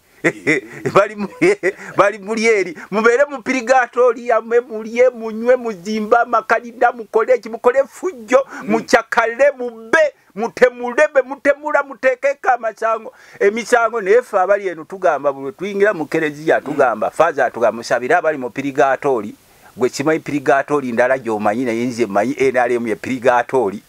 bali mulieri mubere mu pirigaatooli yammwe, mulye munywe muzimba amakalida mukole ekimukole fujjo mukyakale mubbe mutemulebe mutemula muteekeko amasango emisango. Nefe abali eno tugamba bwe tuyingira mu kereziya tugamba faza tugamba musabire abali mu pirigaatooli. Gwe kimanyi pirigaatooli ndala gy'omanyi naye nze manyi NRM ye pirigaatooli.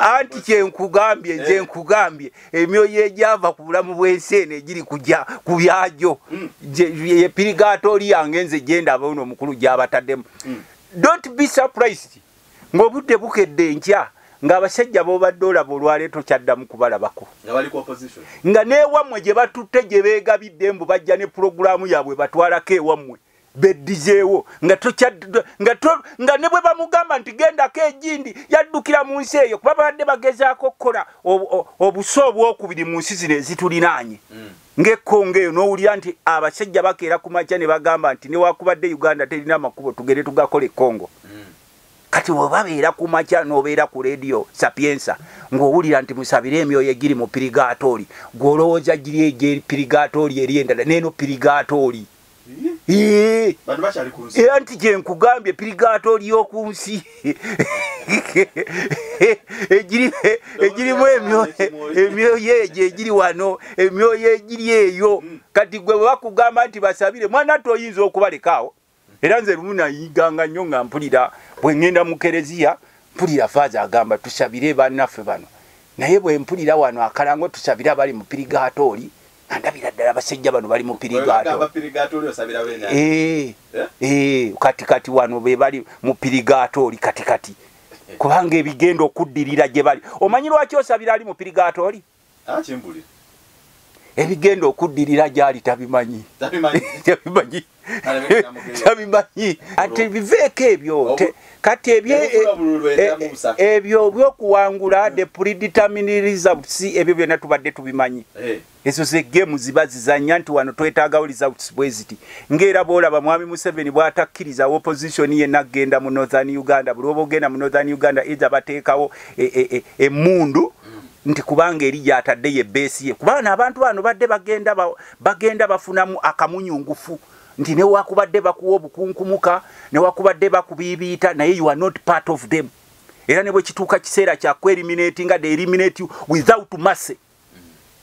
Anti kyenkugambye nze nkugambye emyoyo egyava ku bulamu bw'ensi eno egiri kujja ku byagyo ye pirigaatooli yange nze genda abaono omukulu gy'abataddemu. Don't be surprised ng'obudde bukedde enkya ng'abasajja b'obadde olaba olwaleero kyaddamu kubalabako nga n'ewammwe gye batutte gye beegabidde mbu bajja ne pulogulaamu yaabwe batwalako ewammwe beddizeewo nga ne bwe bamugamba nti gendako egindi yaddukira mu nsi eyo kuba babadde bagezaako okukola obuso obwokubiri mu nsi zino ezitulinaanye ng'ekkongo eyo n'owulira nti abasajja bakeera ku makya ne bagamba nti newakubadde Uganda terina amakubo tugende tugakola Kongo. Kati webabeera ku makya n'obeera ku radio Sapienza ng'owulira nti musabire emyoyo egiri mu pirigaatooli, gw'olowooza giri pirigaatooli eri endala n'eno pirigaatooli. Anti gye nkugambye pirigaatooli y'oku nsi egirimu emyoyo egyo egiri wano, emyoyo egiri eyo. Kati gwe bakugamba nti basabire mwana toyinza okubalekaawo. Era nze lumu nayiganga nnyo nga mpulira bwe ngenda mu kereziya mpulira faaza agamba tusabire bannaffe bano, naye bwe mpulira wano akalango tusabire abali mu pirigaatooli ndabira ddala abasajja bano bali mu pirigaatooli. Kati wano be bali mu pirigaatooli kati kubanga ebigenda okuddirira gye bali. Omanyi lwaki osabira ali mu pirigaatooli? Ebigenda okuddirira gyali tabimanyi. Ate biveeko ebyo kati ebyo byokuwangula the predetermined results ebyo byonna tubadde tubimanyi. Ezo ze game ziba zizanya nti wano twetaagawo results bweziti ng'era bw'olaba mwami Museveni bw'atakkiriza opposition ye nagenda mu Northern Uganda. Buli oba ogenda mu Northern Uganda eza bateekawo emmundu nti kubanga eri gyatadde ye base ye, kubanga abantu bano badde bagenda bafunamu akamunyungufu nti newakubadde bakuwa obukunkumuka newakubadde bakubiibiita naye you are not part of them. Era ne bwe kituuka kiseera kya eliminating they eliminate you without mercy.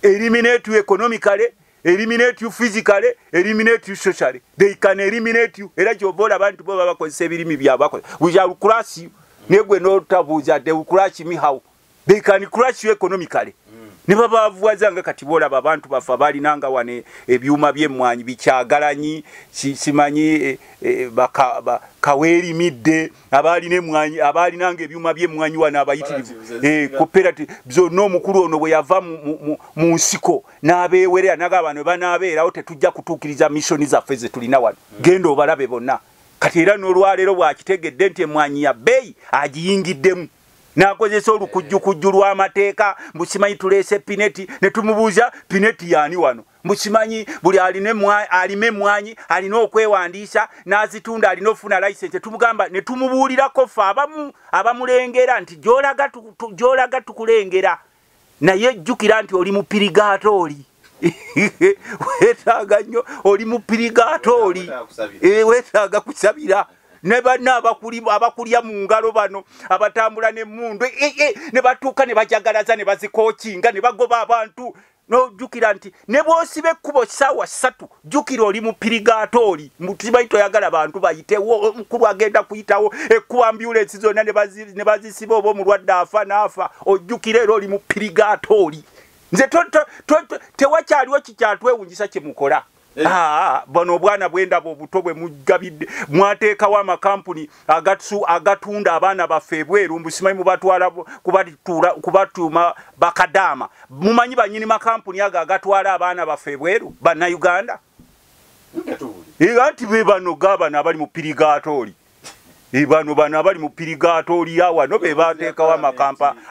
Eliminate you economically, eliminate you physically, eliminate you socially. They can eliminate you. Era gy'obola abantu bo baba bakozesa ebirimi byabwe. We shall crush you. Negwe n'otabuuza they will crush me how? They can crush you economically. Ne babavuwaza nga kati boolaba abantu bafa balinanga wane ebyuma by'emmwanyi bikyagalanyi simanyi kaweerimidde abalina emmwanyi abalinanga ebyuma by'emmwanyi wane abayitirivu cooperative zonna omukulu ono bwe yava mu nsiko n'abeewerera naga bano banaabeerawo tetujja kutuukiriza missoni zaffe ze tulina wano. Genda obalabe bonna kati era n'olwaleero bwakitegedde nti emmwanyi ya bbeeyi agiyingiddemu nakozesa olukujjukujju lw'amateeka mbusimanyi tuleese pineti ne tumubuuza pineti yaani wano mukimanyi buli alime emmwanyi alina okwewandiisa n'azitunda alina ofuna license tumugamba ne tumubuulirako ffe abamulengera nti gy'olaga tukulengera naye jjukira nti oli mu pirigaatooli weetaaga nnyo oli mu pirigaatooli weetaaga kusabira ne banna abakulya mu ngalo bano abatambula n'emmundu ne batuuka ne bajagalaza ne bazikookinga ne bagoba abantu nojjukira nti ne bw'osiba ekkubo ssaawa 3 jjukira oli mu pirigaatooli mutibayi toyagala bantu bayitewo omukulu agenda kuyitawo ekkuba ambyulensi zonna ne bazisiba oba omulwadde afa n'afa ojjukira era oli mu pirigaatooli nze tewakyaliwo kikyatwewunyisa kye mukola bano obwana bwendaba obuto bwe mugabidde mwateekawo amakampuni agatunda abaana baffe ebweru mbusimanyi mubatwala kubatuuma bakadaama mumanyi banyini makampuni ago agatwala abaana baffe ebweru bannayuganda anti be bano gabano abali mu pirigaatooli bano abali mu pirigaatooli awano be bateekawo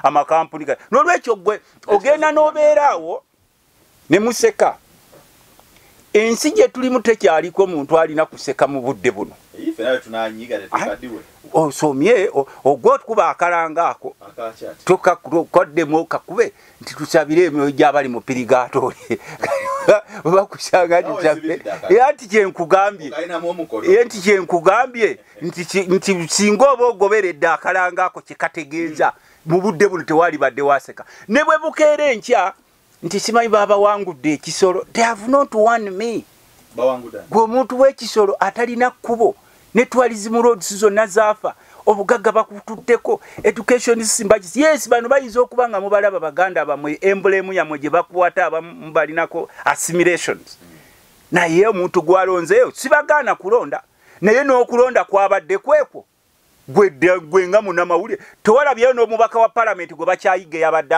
amakampuni n'olwekyo gwe ogenda n'obeeraawo ne museka ensi gye tulimu tekyaliko omuntu alina kuseka mu budde buno osomye ogwo okuba akalanga ako tokaddemu kakube nti tusabire emyoyo gy'abali mu pirigaatooli bakusanga nti kyenkugambye nti singa oba ogoberedde akalanga ako kyekategeeza mu budde buno tewali badde waseka ne bwe bukeera enkya nti simanyi babawangudde ekisolo they have not won me gwe omuntu w'ekisolo atalina kkubo ne tourism roads zonna zaafa obugagga bakututteko education simbagisi yes bano bayinza okuba nga mubalaba baganda bamwe emblemu yamwe gye bakwata abamu balinako assimilations naye omuntu gwalonzeeyo sibagaana kulonda naye n'okulonda kwabadde kwekwo gwe nga munnamawulire tewalabyeyo n'omubaka wa palamenti gwe bakyayiga yabadde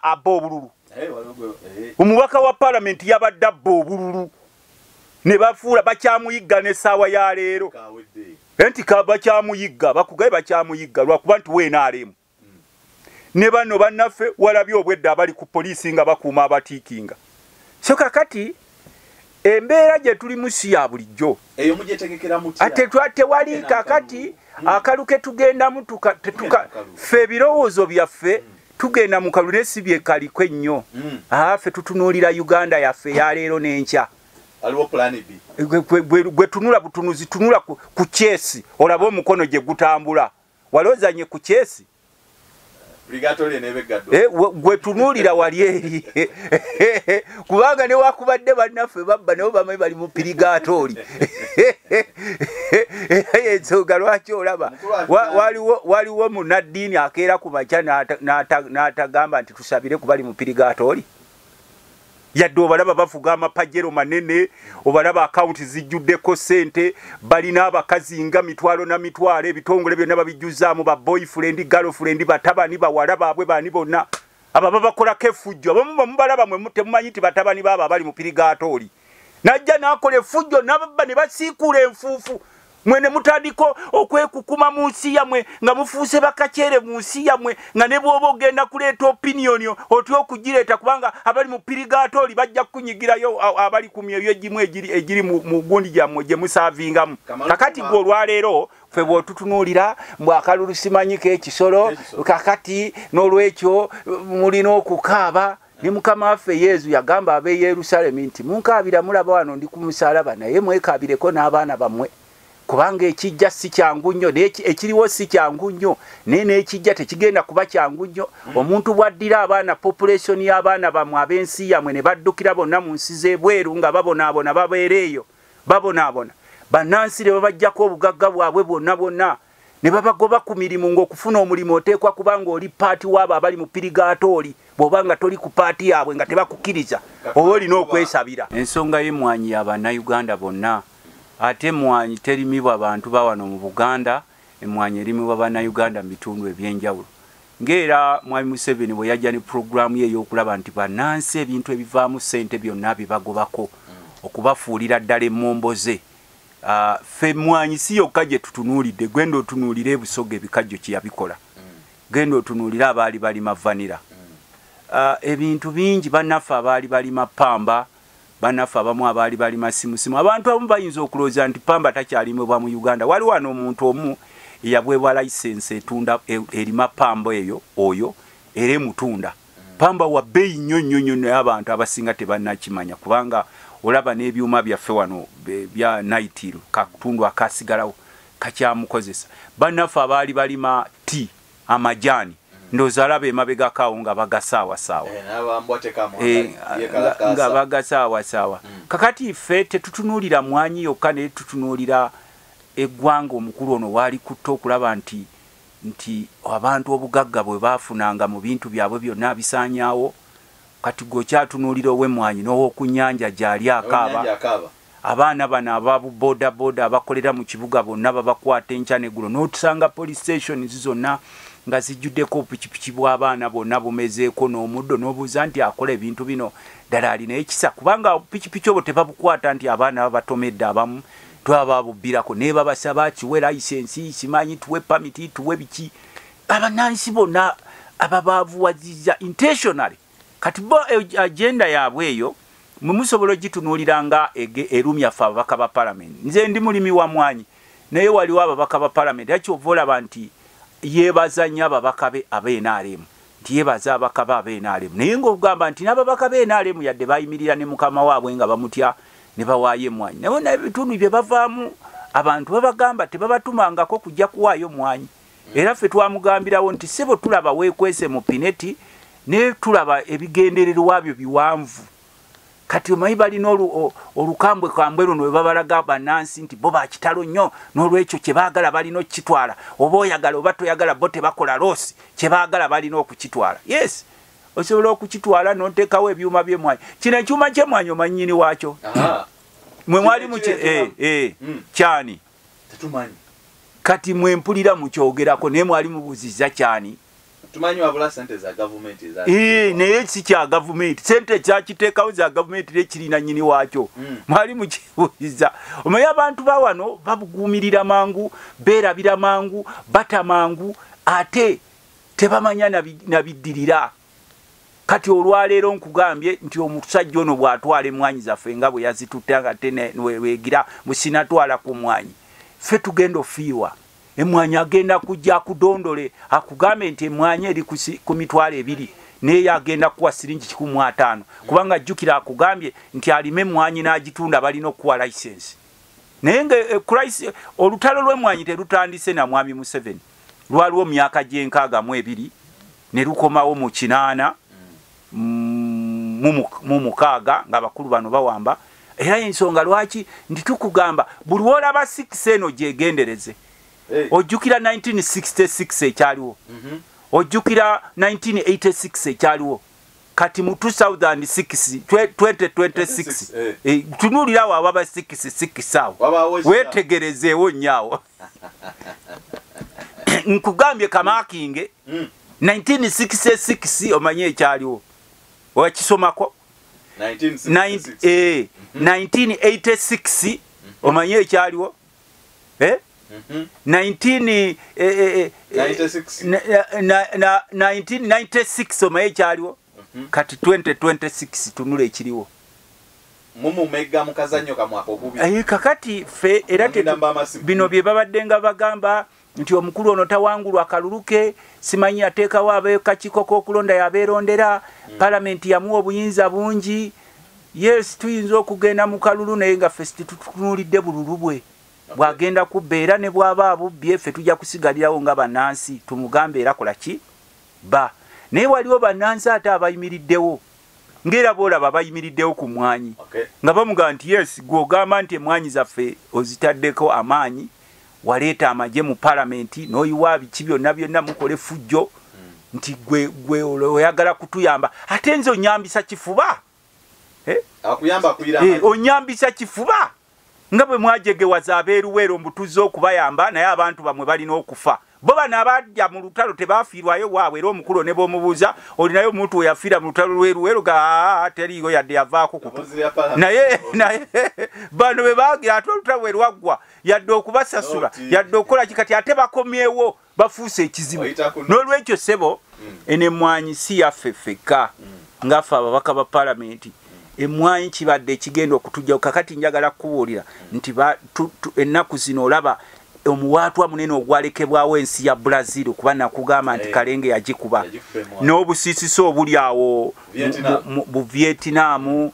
abba obululu omubaka wa palamenti yabadde abba obululu ne bafuula bakyamuyigga n'essaawa ya leero enti bakyamuyigga bakugaye bakyamuyigga lwakuba nti weenaalemu ne bano bannaffe walabye obwedde abali ku poliisi nga bakuuma abatiikinga so kakati embeera gye tulimu si ya bulijjo ate tewali kakati akaluke tugendamu ffe ebirowoozo byaffe tugenda mu kalule si bye kaliko ennyo ffe tutunuulira Uganda yaffe ya leero n'enkya gwe tunula butunuzi tunula ku kyesi olaba omukono gye gutambula walozanye ku kyesi gwe tunuulira wali eri kubanga ne wakubadde bannaffe babba nabo bamayi bali mu pirigaatooli ensonga lwaki olaba waliwo munaddiini akeera ku makya n'atagamba nti tusabire kubali mu pirigaatooli yadde obalaba bavuga amapajero manene obalaba akawunti zijjuddeko ssente balina abakazi nga mitwalo na mitwalo ebitongole byonna babijjuzaamu ba boyfriend girlfriend batabani bawala baabwe bani bonna ababa bakolako effujjo abamu bamubalaba mwe temumanyi nti batabani baabo abali mu pirigaatooli najja n'akola effujjo n'ababba ne basiikuula enfuufu mwene mutandiko okwekukuma mu nsi yammwe nga mufuuse bakakyere mu nsi yammwe nga ne bw'oba ogenda kuleeta opinion otya okugireeta kubanga abali mu pirigaatooli bajja kukunyigirayo abali ku myoyo egimu egiri mu gundi gyammwe gye musaavingamu kakati gwe olwaleero ffe bw'otutunuulira mbw akalulu simanyiko ekisolo kakati n'olwekyo mulina okukaaba ne mukama waffe Yesu yagamba ab'e Yerusaalemi nti munkaabira mulaba wano ndi ku musaalaba naye mwekaabireko n'abaana bammwe kubanga ekijja si kyangu nnyo ekiriwo si kyangu nnyo naye n'ekijja tekigenda kuba kyangu nnyo omuntu bwaddira abaana population y'abaana bamwe ab'ensi yammwe ne baddukira bonna mu nsi z'ebweru nga babonaabona babeera eyo babonaabona bannansi ne babajjako obugagga bwabwe bwonna ne babagoba ku mirimu ng'okufuna omulimu oteekwa kubanga oli paati waabo abali mu pirigaatooli bw'oba nga toli ku paati yaabwe nga tebakukkiriza oba olina okwesabira ensonga y'emmwanyi y'abannayuganda bonna ate emmwanyi terimibwa abantu bawano mu Buganda emmwanyi erimibwa bannayuganda mu bitundu ebyenjawulo ng'era Mwami Museveni bwe yajja ne puroguramu ye ey'okulaba nti bannansi ebintu ebivaamu ssente byonna bibagobako okubafuulira ddala emmomboze ffe emmwanyi si yokka gye tutunuulidde gwenda otunuulira ebusoga ebikajjo kye yabikola genda otunuulira abaali balima vanira ebintu bingi bannaffe abaali balima ppamba banafa abamu abaali bali masimusimu abantu abamu bayinza okulooza nti pamba takyalimibwa mu Uganda. Wali wano omuntu omu eyabwebwa license etunda erima pamba eyo oyo era emutunda pamba wa bbeeyi nnyo naye abantu abasinga tebannakimanya kubanga olaba n'ebyuma byaffe wano bya Nightil katundu akasigalawo kakyamukozesa. Banafa abaali balima tea amajani ndoza alaba emabega kawo nga bagasaawa nga bagasaawa. Kakati ffe tetutunuulira mwanyi yokka naye tutunuulira eggwanga omukulu ono waali kutta okulaba nti abantu obugagga bwe baafunanga mu bintu byabwe byonna bisaanyaawo. Kati gwokyatunuulira ow'emmwanyi n'ow'okunyanja gyali akaaba. Abaana bano ababubodaboda abakolera mu kibuga bonna babakwata enkya n'eggulo n'otusanga police stations zonna nga zijjuddeko pikipiki bw'abaana bonna bumezeeko n'omuddo n'obuuza nti akola ebintu bino ddala alina ekisa kubanga pikipiki obwo tebabukwata nti abaana babatomedde abamu twaba babubbirako naye babasaba kiwe license kimanyi tuwe pamiti tuwe biki. Abannansi bonna ababaavuwazizza intentionally kati bo agenda yaabwe eyo mwe musobola ogitunuulira nga erumya ffe ababaka ba palamenti. Nze ndi mulimi wa mwanyi naye waliwo ababaka ba palamenti yakyova olaba nti yeebaza nnyo ababaka be ab'NRM nti yeebaza ababaka be ab'NRM naye ng'ogamba nti n'ababaka b'NRM yadde bayimirira ne mukama waabwe nga bamutya ne bawaayo emmwanyi naye n'ebitundu bye bavaamu abantu babagamba tebabatumangako kujja kuwaayo mmwanyi. Era ffe twamugambirawo nti sebo tulaba weekwese mu pineti ne tulaba ebigendererwa byo biwanvu. Kati omanyi balina olukambwe kambwe luno we babalaga bannansi nti bo bakitalo nnyo n'olwekyo kye baagala balina okukitwala oba oyagala oba toyagala bo tebakola loosi kye baagala balina okukitwala. Yes osobola okukitwala n'oteekawo ebyuma by'emmwanyi. Kino ekyuma ky'emmwanyi omanyi nnyini waakyo mwe mwali mu kyani kati mwe mpulira mukyogerako naye mwali mubuuzizza kyani. Tumanyi wabula sente za government za naye si kya government sente kyakiteekawo za government ekirina nnyini waakyo mwali mukibuuliza. Omanyi abantu bawano babuguumirira mangu beerabira mangu bata mangu ate tebamanya nabiddirira. Kati olwaleero nkugambye nti omusajja ono bw'atwala emmwanyi zaffe nga bwe yazitutta nga weegira musinatwala ku mmwanyi ffe tugenda ofiirwa. Emmwanyi agenda kujja kudondole akugambe nti emmwanyi eri ku 200 naye agenda kuwa siringi 150 kubanga ajjukira akugambye nti alime emmwanyi n'agitunda balina okuwa license. Naye nga olutalo lw'emmwanyi terutandise na mwami Museveni lwaliwo myaka gye62 ne lukomawo mu 8 mu 6 nga bakulu bano bawamba. Era ensonga lwaki ndi tukugamba buli wolaba 6 eno gyegendereze. Ojjukira 1966 ekyaliwo ojjukira 1986 ekyaliwo kati mu 2006 2026 tunuulirawo ababa 6 awo weetegerezeewo nnyawo. Nkugambye kamaakinge 1966 omanye ekyaliwo wakisomako 1986 omanye ekyaliwo 1996 omaye ekyaliwo kati 2026 tunula ekiriwo mumumega mukazanyo kamwako obubi. Kakati ffe era bino bye babadde nga bagamba nti omukulu ono tawangulwa akaluluke simanyi ateekawo ab'akakiiko k'okulonda yabeerondera palamenti yamuwa obuyinza bungi. Yes tuyinza okugenda mu kalulu naye nga ffe situtunuulidde bululu bwe bwagenda kubbeera ne bwaba abubbye ffe tujja kusigalirawo nga bannansi tumugambe era kola ki ba. Naye waliwo bannansi ate abayimiriddewo ng'era boolaba bayimiriddewo ku mmwanyi nga bamugamba nti yes gw'ogamba nti emmwanyi zaffe ozitaddeko amaanyi waleeta amagye mu palamenti n'oyiwa biki byonna mukole fujjo nti gwe oyagala kutuyamba ate nze onyambisa kifuba onyambisa kifuba nga bwe mwajegewaza abeeruweero mbutuze okubayamba naye abantu bamwe balina okufa. Bo bano abajja mu lutalo tebaafiirwayo waabwe era omukulu ne b'omubuuza olinayo omuntu weyafiira mu lutalo lweruweero teriiyo yadde yavaako kutu naye bano be baagira ate olutalo bwe lwaggwa yadde okubasasula yadde okukola kikati ate bakomyewo bafuuse ekizibu. N'olwekyo ssebo eno emmwanyi si yaffe ffekka ngaffe ababaka ba palamenti emmwanyi kibadde ekigenda okutujja kakati njagala kubuulira nti ennaku zino olaba omuwaatwa munene ogwalekebwawo ensi ya Brazil kuba nakugamba nti Kalenge yagikuba n'obusiisisi obuli awo mu Vietnam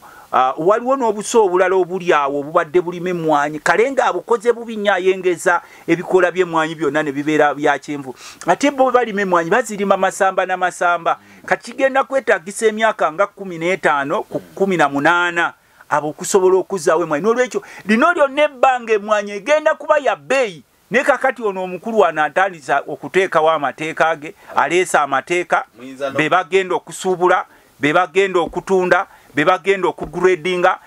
waliwo n'obuso obulala obuli awo obubadde bulime emmwanyi Kalenge abukoze bubi nnyo ayengeza ebikola by'emmwanyi byonna ne bibeera bya kyenvu ate bo balima emmwanyi bazirima masamba n'amasamba kati kigenda kwetaagisa emyaka nga 15 ku 18 abo okusobola okuzzaawo emmwanyi n'olwekyo lino lyonna ebbanga emmwanyi egenda kuba ya bbeeyi ne kakati ono omukulu wano atandisa okuteekawo amateeka ge aleesa amateeka be bagenda okusuubula be bagenda okutunda be bagenda okugradinga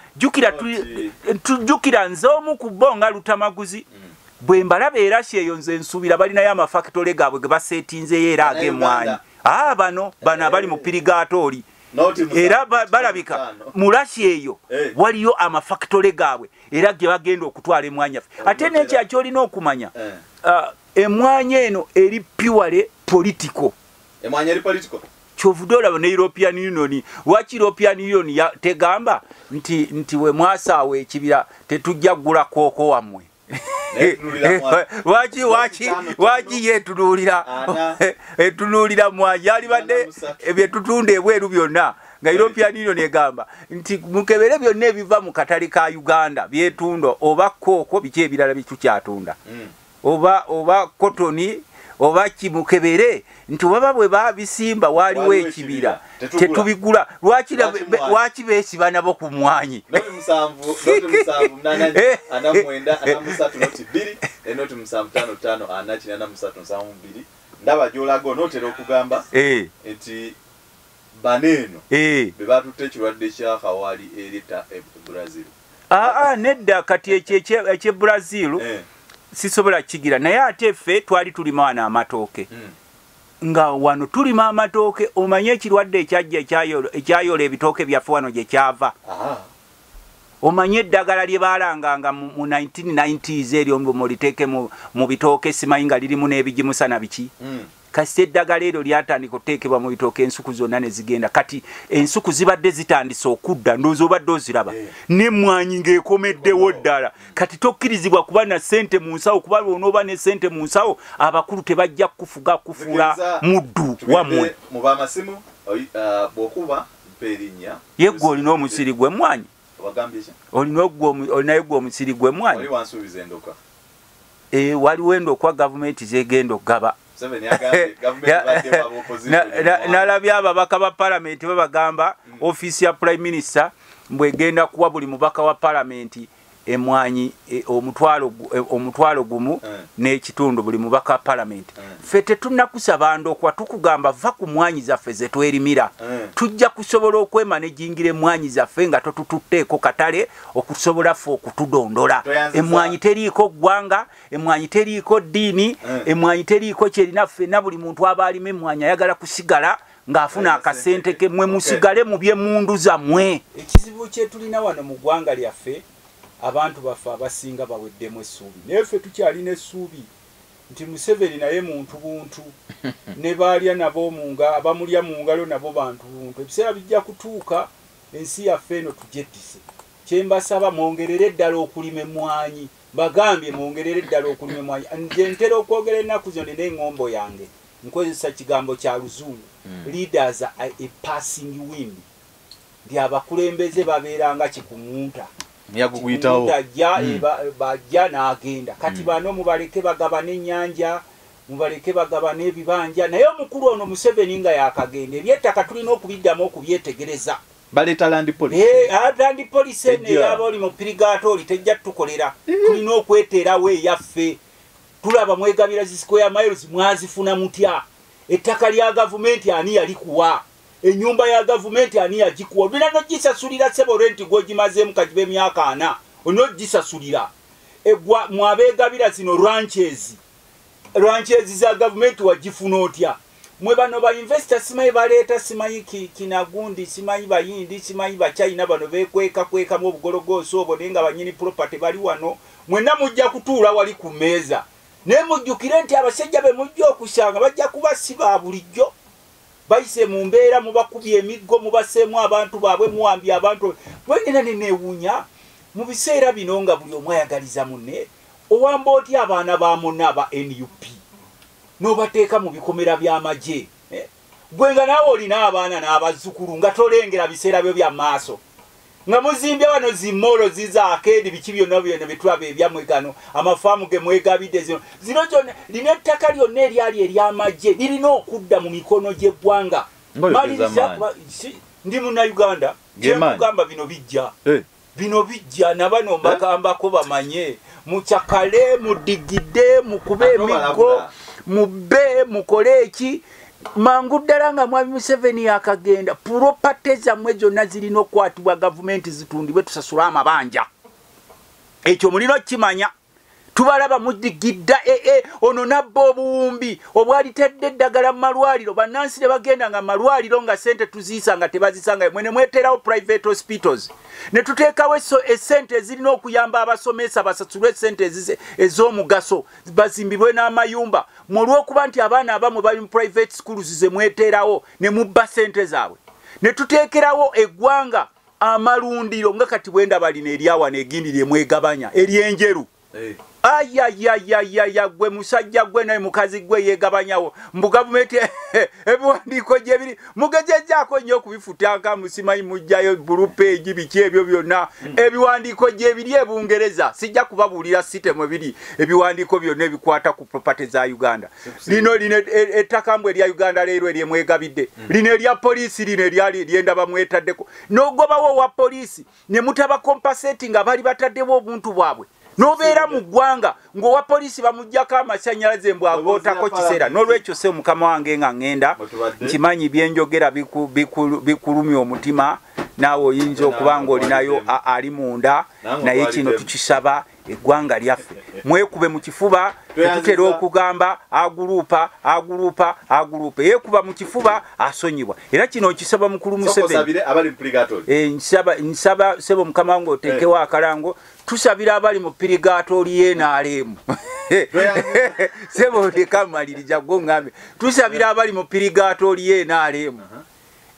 jukira nze omu ku bo nga Lutamaguzi bwe mbalaba era kyeyo nze nsuubira balinayo amafakitole gaabwe ge baseetinzeyo era ag'emmwanyi bano abali mu pirigaatooli era balabika mulashi eyo waliyo amafakitole gaabwe era gye bagenda okutwala emmwanyi yaffe ate n'ekyaki olina okumanya emmwanyi eno eri purely political kyovudde olaba ne European Union waki European Union tegamba nti we mwasaawo ekibira tetujja kugula kooko wammwe waki yetunuulira mwanyi alibadde ebyetutunda ebweru byonna nga European Union egamba nti mukebere byonna ebiva mu katale ka Uganda byetunda oba kooko biki ebirala bitukyatunda oba kotoni oba kimukebere nti baba bwe babisimba waliwo ekibira tetubigula lwaki beesiba nabo ku mmwanyi ndaba gyolaga onootera okugamba nti baneeno be batutte ekirwadde kya kawali erita Brazil nedda kati ekye Brazil sisobola kigira naye ate ffe twali tulima wano amatooke nga wano tulima amatooke omanye ekirwadde ekyajja ekyayola ebitooke byaffe wano gye kyava omanye eddagala lye baalanganga mu 1990s eryo muliteeke mu bitooke simanyi nga lirimu n'ebigimusa na biki kasi eddagala eryo lyatandika okuteekebwa mu bitooke ensuku zonna ne zigenda kati ensuku zibadde zitandise okudda ndowooza obadde oziraba n'emmwanyi ng'ekomeddewo ddala kati tokkirizibwa kuba na ssente mu nsawo kuba lw'onooba ne ssente mu nsawo abakulu tebajja kufuula muddu wammwe mu bamasimu bw'okuba mpa erinnya yegwe olina omusiri gw'emmwanyi olinayo gwe omusiri gw'emmwanyi waliwo endokwa gavumenti zegenda okugaba nalabye ababaka ba palamenti babagamba ofiisi ya prime minister mbwegenda kuwa buli mubaka wa palamenti emmwanyi omutwalo gumu n'ekitundu buli mubaka wa palamenti ffe tetunnakusaba ndokwa tukugamba va ku mmwanyi zaffe ze twerimira tujja kusobola okwemanejingira emmwanyi zaffe nga totututteeko katale okusobola ffe okutudondola emmwanyi teriiko ggwanga emmwanyi teriiko ddiini emmwanyi teriiko kyerina ffenna buli muntu aba alima emmwanyi ayagala kusigala ng'afuna akasente ke mwe musigale mu by'emmundu zammwe ekizibu kye tulina wano mu ggwanga lyaffe abantu baffe abasinga baweddemu essuubi naye ffe tukyalina essuubi nti Museveni naye muntu buntu ne baalya nabo abamulya mu ngalo nabo bantu buntu ebiseera bijja kutuuka ensi yaffe eno tujeddise kyembasaba mwongerere eddala okulima emmwanyi bagambye mwongerere eddala okulima emmwanyi nje ntera okwogera ennaku zino n'eŋŋombo yange nkozesa kigambo kya luzungu leaders are a passing wind ndi abakulembeze babeeranga kikumunta yaguguyitawo bajja n'agenda kati bano mubaleke bagabana ennyanja mubaleke bagabana ebibanja naye omukulu ono Museveni nga yakagenda ebyettaka tulina okubiddamu okubyetegereza baleeta land police eno eyaba oli mu pirigaatooli tejja tukolera tulina okweteerawo eyaffe tulaba mwegabira zi square miles mwazifuna mutya ettaka lya gavumenti ani yalikuwa enyumba ya gavumenti ani yagikuwa olina nogisasulira sebo renti gwogimazeemu kagibe emyaka 4 onogisasulira mwabegabira zino ranches za gavumenti wagifuna otya mwe bano ba investor simanyi baleeta simanyi kinagundi simanyi bayindi simanyi bachina bano bekwekamu obugologooso obwo naye nga banyini property bali wano mwenna mujja kutuula wali ku mmeeza naye mujjukire nti abasajja be mujja okusanga bajja kubasiba bulijjo bayise mu mbeera mubakubye emiggo mubaseemu abantu baabwe muwambye abantu bwengena nenewunya mu biseera bino nga buli omu ayagaliza munne owamba otya abaana ba munne aba NUP n'obateeka mu bikomera by'amagye gwenga naawe olina abaana n'abazzukulu nga tolengera biseera byo bya maaso nga muzimbye wano zimolo ziza akeedi biki byonna bitulaba ebyamwe gano amafaamu ge mwegabidde zino gyonna lina ettaka lyonna eryali ery'amagye lirina okudda mu mikono gy'eggwanga maliriza ndi munnayuganda kyekugamba bino bijja nabano mbagambako bamanye mukyakale mudigidde mukube emiggo mubbe mukole eki mangu ddala nga mwami Museveni yakagenda propate zammwe zonna zirina okukwatibwa gavumenti zitundibwe tusasula amabanja ekyo mulina okimanya tubalaba mudigidda ono nabba obuwumbi obwalitedde eddagala mu malwaliro bannansi ne bagenda nga malwaliro nga sente tuziisa nga tebazisanga mwene mweterawo private hospitals ne tuteekawo essente ezirina okuyamba abasomesa basasulwe essente ez'omugaso bazimbibwe n'amayumba olw'okuba nti abaana abamu bali mu private schools ze mweterawo ne mubba sente zaabwe ne tuteekerawo eggwanga amalundiro nga kati bwenda balina eryawana egindi lyemwegabanya eryenjeru ayayayayaya gwe musajja gwe naye mukazi gwe yegabanyawo mbu gavumenti ebiwandiiko gyebiri mugejejjaako nnyo okubifutanga musimanyi mujjayo bulupeegi biki ebyo byonna ebiwandiiko gyebiri ebungereza sijja kubabuulira sitemwe biri ebiwandiiko byonna ebikwata ku property za Uganda lino ettaka mbwe erya Uganda leero eryemwegabidde lino erya poliisi lino eryali lyenda bamwetaddeko n'ogobawo wa poliisi ne mutaba compensate nga bali bataddewo obuntu bwabwe nobeera mu ggwanga ng'owa poliisi bamuggyako amasannyalaze mbw agootako kiseera n'olwekyo se mukama wange nga ŋŋenda nkimanyi byenjogera bikulumya omutima naawe oyinza okuba ng'olinayo ali munda naye kino tukisaba eggwanga lyaffe mwekube mu kifuba tetutera okugamba aguluupa yeekuba mu kifuba asonyibwa era kino nkisaba mukulu Museveni nsaba sebo mukama wange oteekewo akalango tusabira abali mu pirigatori y'enaalemu sebo lekamaliriza gwo ngambe tusabira abali mu pirigatori y'enaalemu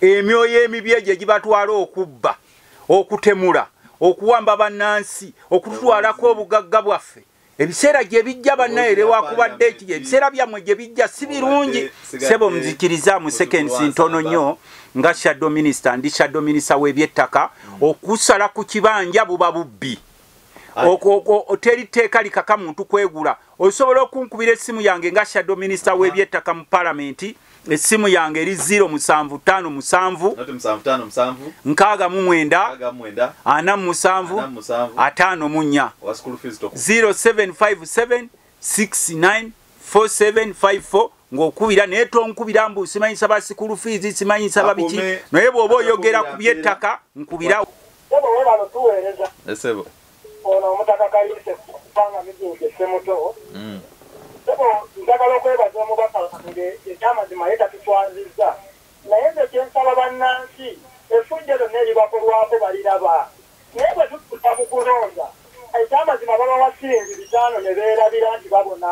emyoyo emibi egyo gibatwala okubba okutemula okuwamba bannansi okututwalako obugagga bwaffe ebiseera gye bijja bannaere wakubadde eki ebiseera byammwe gye bijja si birungi sebo muzikiriza mu seconds ntono nnyo nga shadow minister ndi shadow minister w'ebyettaka okusala ku kibanja buba bubbi teri tteeka likaka muntu kwegula osobola okunkubira essimu yange nga shadow minister w'ebyettaka mu palamenti essimu yange eri 0757 nkaaga mu mwenda 47 54 0757 694754 ng'okubira naye tonkubira mbu simanyisa ba school fees simanyisa babiki naye bw'oba oyogera ku byettaka nkubirawo esebo ono omutaka Kalise kupanga mijinje semuto njagala okwebaza omubaka wange ekyamazima yeta kitwanziza naye nze kyensaba bannansi effujjo lyonna eribakolwako baliraba naye bwe tututa mu kulonda ekyamazima baba wasinzi 5 ne beerabira nti babona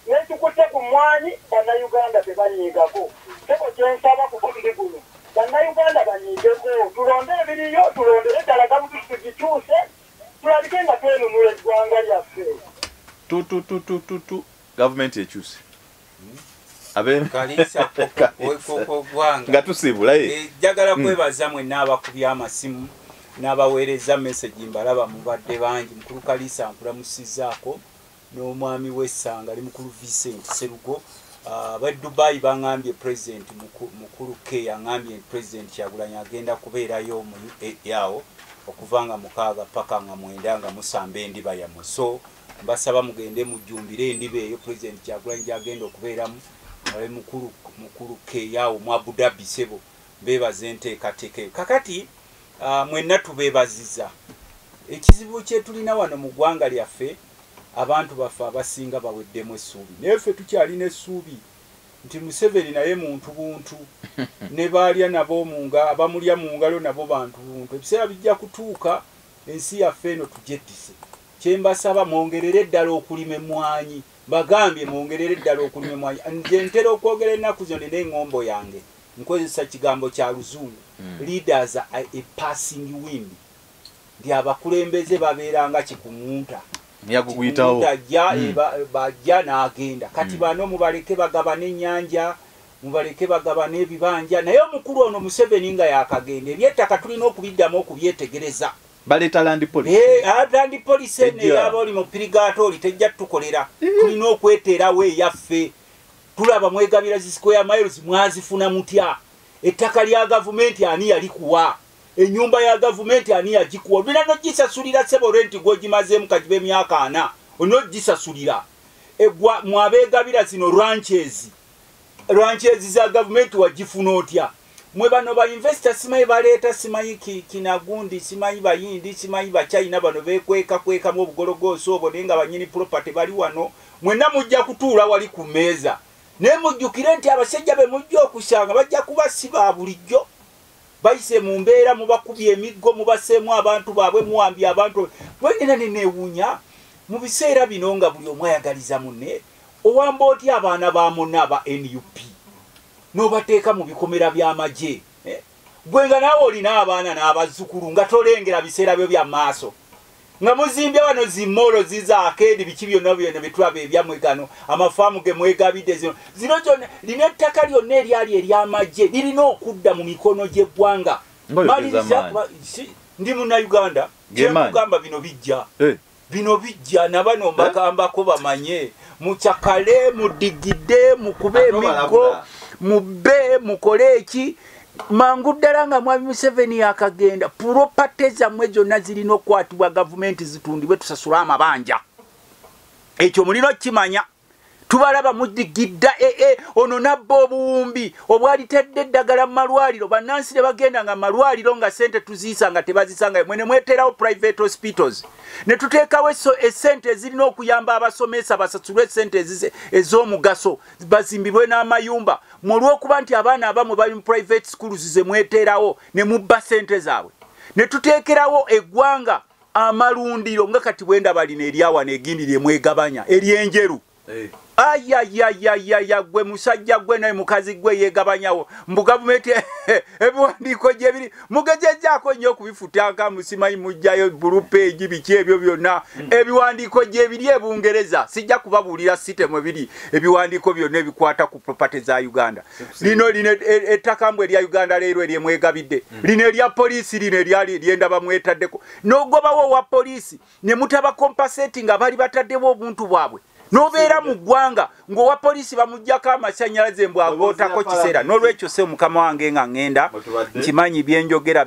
nekikutte ku mwanyi bannayuganda tebanyiigako seko kyensaba ku bundi guno bannayuganda banyiigeko tulonde ebiriyo tulondere ddala gavumenti tugikyuse tulabike nga twenunula eggwanga lyaffe gavumenti ekyuse nga tusibula njagala kwebaza mwenna abakubya amasimu n'abaweereza message mbalaba mubadde bangi mukulu Kalisa nkulamusizaako n'omwami w'essanga ali mukulu Vincent Serugo aba Dubai bangambye president mukulu K yangambye president Kyagulanyi agenda kubeerayo mu yawo okuvanga mukaaga paka nga mwenda nga musamba endiba yamwe so mbasaba mugende mujjumbire endiba eyo president Kyagulanyi gyagenda okubeeramu ale mukulu K yawo mu Abu Dhabi sebo bebaze nteekateeka kakati mwenna tubeebaziza ekizibu kye tulina wano mu ggwanga lyaffe abantu baffe abasinga baweddemu essuubi naye ffe tukyalina essuubi nti Museveni naye muntu buntu ne baalya nabo munga abamulya mu ngalo nabo bantu buntu ebiseera bijja kutuuka ensi yaffe eno tujeddise kyembasaba mwongerere eddala okulima emmwanyi bagambye mwongerere eddala okulima emmwanyi nze ntera okwogera ennaku zino n'eŋŋombo yange nkozesa kigambo kya luzungu leaders are a passing wind ndi abakulembeze babeeranga kikumunta yakuguyitawo bajja n'agenda kati bano mubaleke bagabana ennyanja mubaleke bagabana ebibanja naye omukulu ono Museveni nga yakagenda ebyettaka tulina okubiddamu okubyetegereza baleta land police land police neyaba oli mu pirigaato oli tejja tukolera tulina okweteerawo eyaffe tulaba mwegabira zi square miles mwazifuna mutya ettaka lya gavumenti ani yalikuwa enyumba ya gavumenti ani yagikuwa olina nogisasulira sebo renti gwogimazeemu kagibe emyaka 4 onogisasulira egwa mwabegabira zino ranches za gavumenti wagifuna otya mwe bano ba investor simayi baleeta simayi kinagundi simayi bayindi simayi bachina bano bekweka mu obugologoso obo nenga banyini property bali wano mwenna mujja kutuula wali ku meeza ne mujjukire nti abasajja be mujja okusanga bajja kubasiba bulijjo bayise mu mbeera mubakubye emiggo mubaseemu abantu baabwe muwambye abantu bwenina nenewunya mu biseera bino nga buli omu ayagaliza munne owamba otya abaana ba monna aba NUP nobateeka mu bikomera by'amagye gwe nga naawe olina abaana n'abazzukulu nga tolengera biseera byo bya maaso nga muzimbye wano zimolo zizaakedi biki byonna bitulaba ebyamwe gano amafaamu ge mwegabidde zino gyonna lina ettaka lyonna eryali ery'amagye lirina okudda mu mikono gy'eggwanga ndi munnayuganda kyekugamba bino bijja nabano mbagambako bamanye mukyakale mudigidde mukube emiggo mubbe mukole eki mangu ddala nga mwami Museveni yakagenda property zammwe zonna zirina okukwatibwa gavumenti zitundibwe tusasula amabanja ekyo mulina okimanya tubalaba mudigidda ono nabba obuwumbi obwalitedde eddagala mu malwaliro bannansi ne bagenda nga malwaliro nga sente tuziisa nga tebazisanga mwene mweterawo private hospitals ne tuteekawo essente ezirina okuyamba abasomesa basasulwe essente ez'omugaso bazimbibwe n'amayumba olw'okuba nti abaana abamu bali mu private schools ze mweterawo ne mubba sente zaabwe ne tuteekerawo eggwanga amalundiro nga kati bwenda balina eryawana egindi lyemwegabanya eryenjeru ayayayayaya gwe musajja gwe naye mukazi gwe yegabanyawo mbu gavumenti ebiwandiiko gyebiri mugejejjaako nnyo okubifutanga musimanyi mujjayo bulupeegi biki ebyo byonna ebiwandiiko gyebiri ebungereza sijja kubabuulira sitemwe biri ebiwandiiko byonna ebikwata ku property za Uganda lino ettaka mbwe erya Uganda leero eryemwegabidde lino erya poliisi lino eryali lyenda bamwetaddeko n'ogobawo wa poliisi ne mutaba compensate nga bali bataddewo obuntu bwabwe nobeera mu ggwanga ng'owa poliisi bamuggyako amasanyalaze mbw agootako kiseera n'olwekyo se mukama wange nga ŋŋenda nkimanyi byenjogera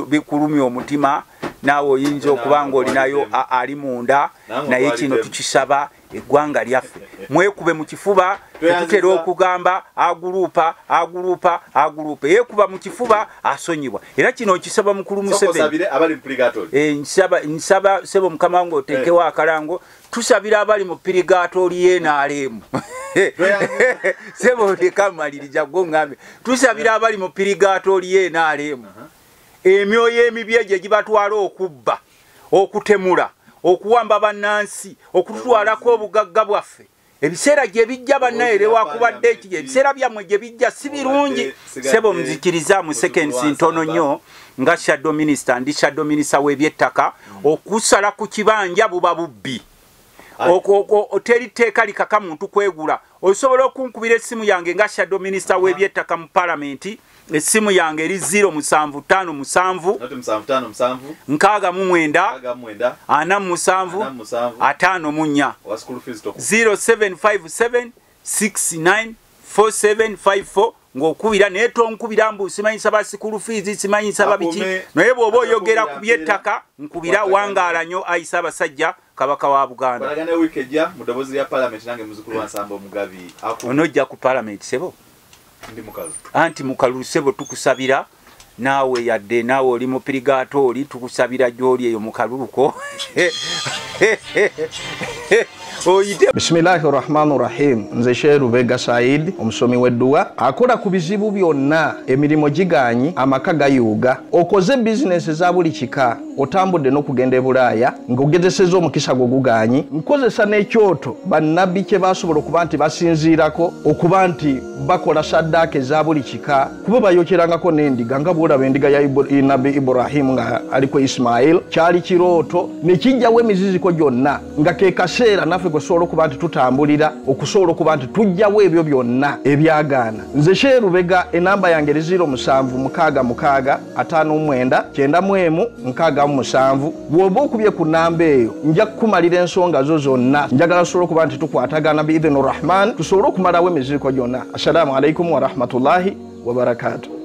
bikulumya omutima naawe oyinza okuba ng'olinayo ali munda naye kino tukisaba eggwanga lyaffe mwekube mu kifuba tetutera okugamba aguluupa yeekuba mu kifuba asonyibwa era kino nkisaba mukulu Museveni nsaba sebo mukama wange oteekewo akalango tusabira abali mu pirigatori yenaalemu sebo lekamaliriza gwo ngambe tusabira abali mu pirigatori yenaalemu emyoyo emibi egyo gibatwala okubba okutemula okuwamba bannansi okutwalako obugagga bwaffe ebiseera gye bijja bannaere wakubadde ekiri ebiseera byammwe gye bijja si birungi sebo muzikiriza mu seconds ntono nnyo nga shadow minister ndi shadow minister w'ebyettaka okusala ku kibanja buba bubbi teri tteeka likaka muntu kwegula osobola okunkubira essimu yange nga shadow minister w'ebyettaka mu palamenti essimu yange eri 0757 69 47 0757 694754 ng'okubira naye tonkubira mbu simanyisa ba school fees simanyisa babiki naye bw'oba oyogera ku by'ettaka nkubira wangaala nnyo ayisa abasajja kabaka wa Buganda balagane wikeja mu ddoboozi lya parliament nange muzukulu wa Nsamba Omugabi onojja ku parliament sebo ndi mukalu anti mukalu sebo tukusabira naawe yadde naawe oli mu pirigatori tukusabira gy'oli eyo mukaluluko Bismillahirrahmanirrahim. Nze Sheikh Lubega Said, omusomi w'edduwa, akola ku bizibu byonna, emirimu giganyi, amaka gayuuga. Okoze business za buli kika, otambudde n'okugenda e Bulaaya, ng'ogezesezza omukisa gwo guganyi, nkozesa n'ekyoto bannabbi kye basobola okuba nti basinziirako, okuba nti bakola saddaaka eza buli kika, kuba bayokerangako n'endiga nga bw'olaba endiga ya Nabbi Ibrahim nga aliko Ismail, kyali kirooto, ne kijjawo emiziziko gyonna, nga ke kaseera naffe gwe tusobola okuba nti tutambulira, okusobola okuba nti tujjawo ebyo byonna ebyagaana. Nze Sheikh Lubega, enamba yange 0756599197. Bw'oba okubye ku namba eyo, nja kukumalira ensonga zo zonna. Njagala tusobole okuba nti tukwatagana biidhini Rahman, tusobole okumalawo emiziziko gyonna. Assalamu alaikum wa rahmatullahi wa barakatuh.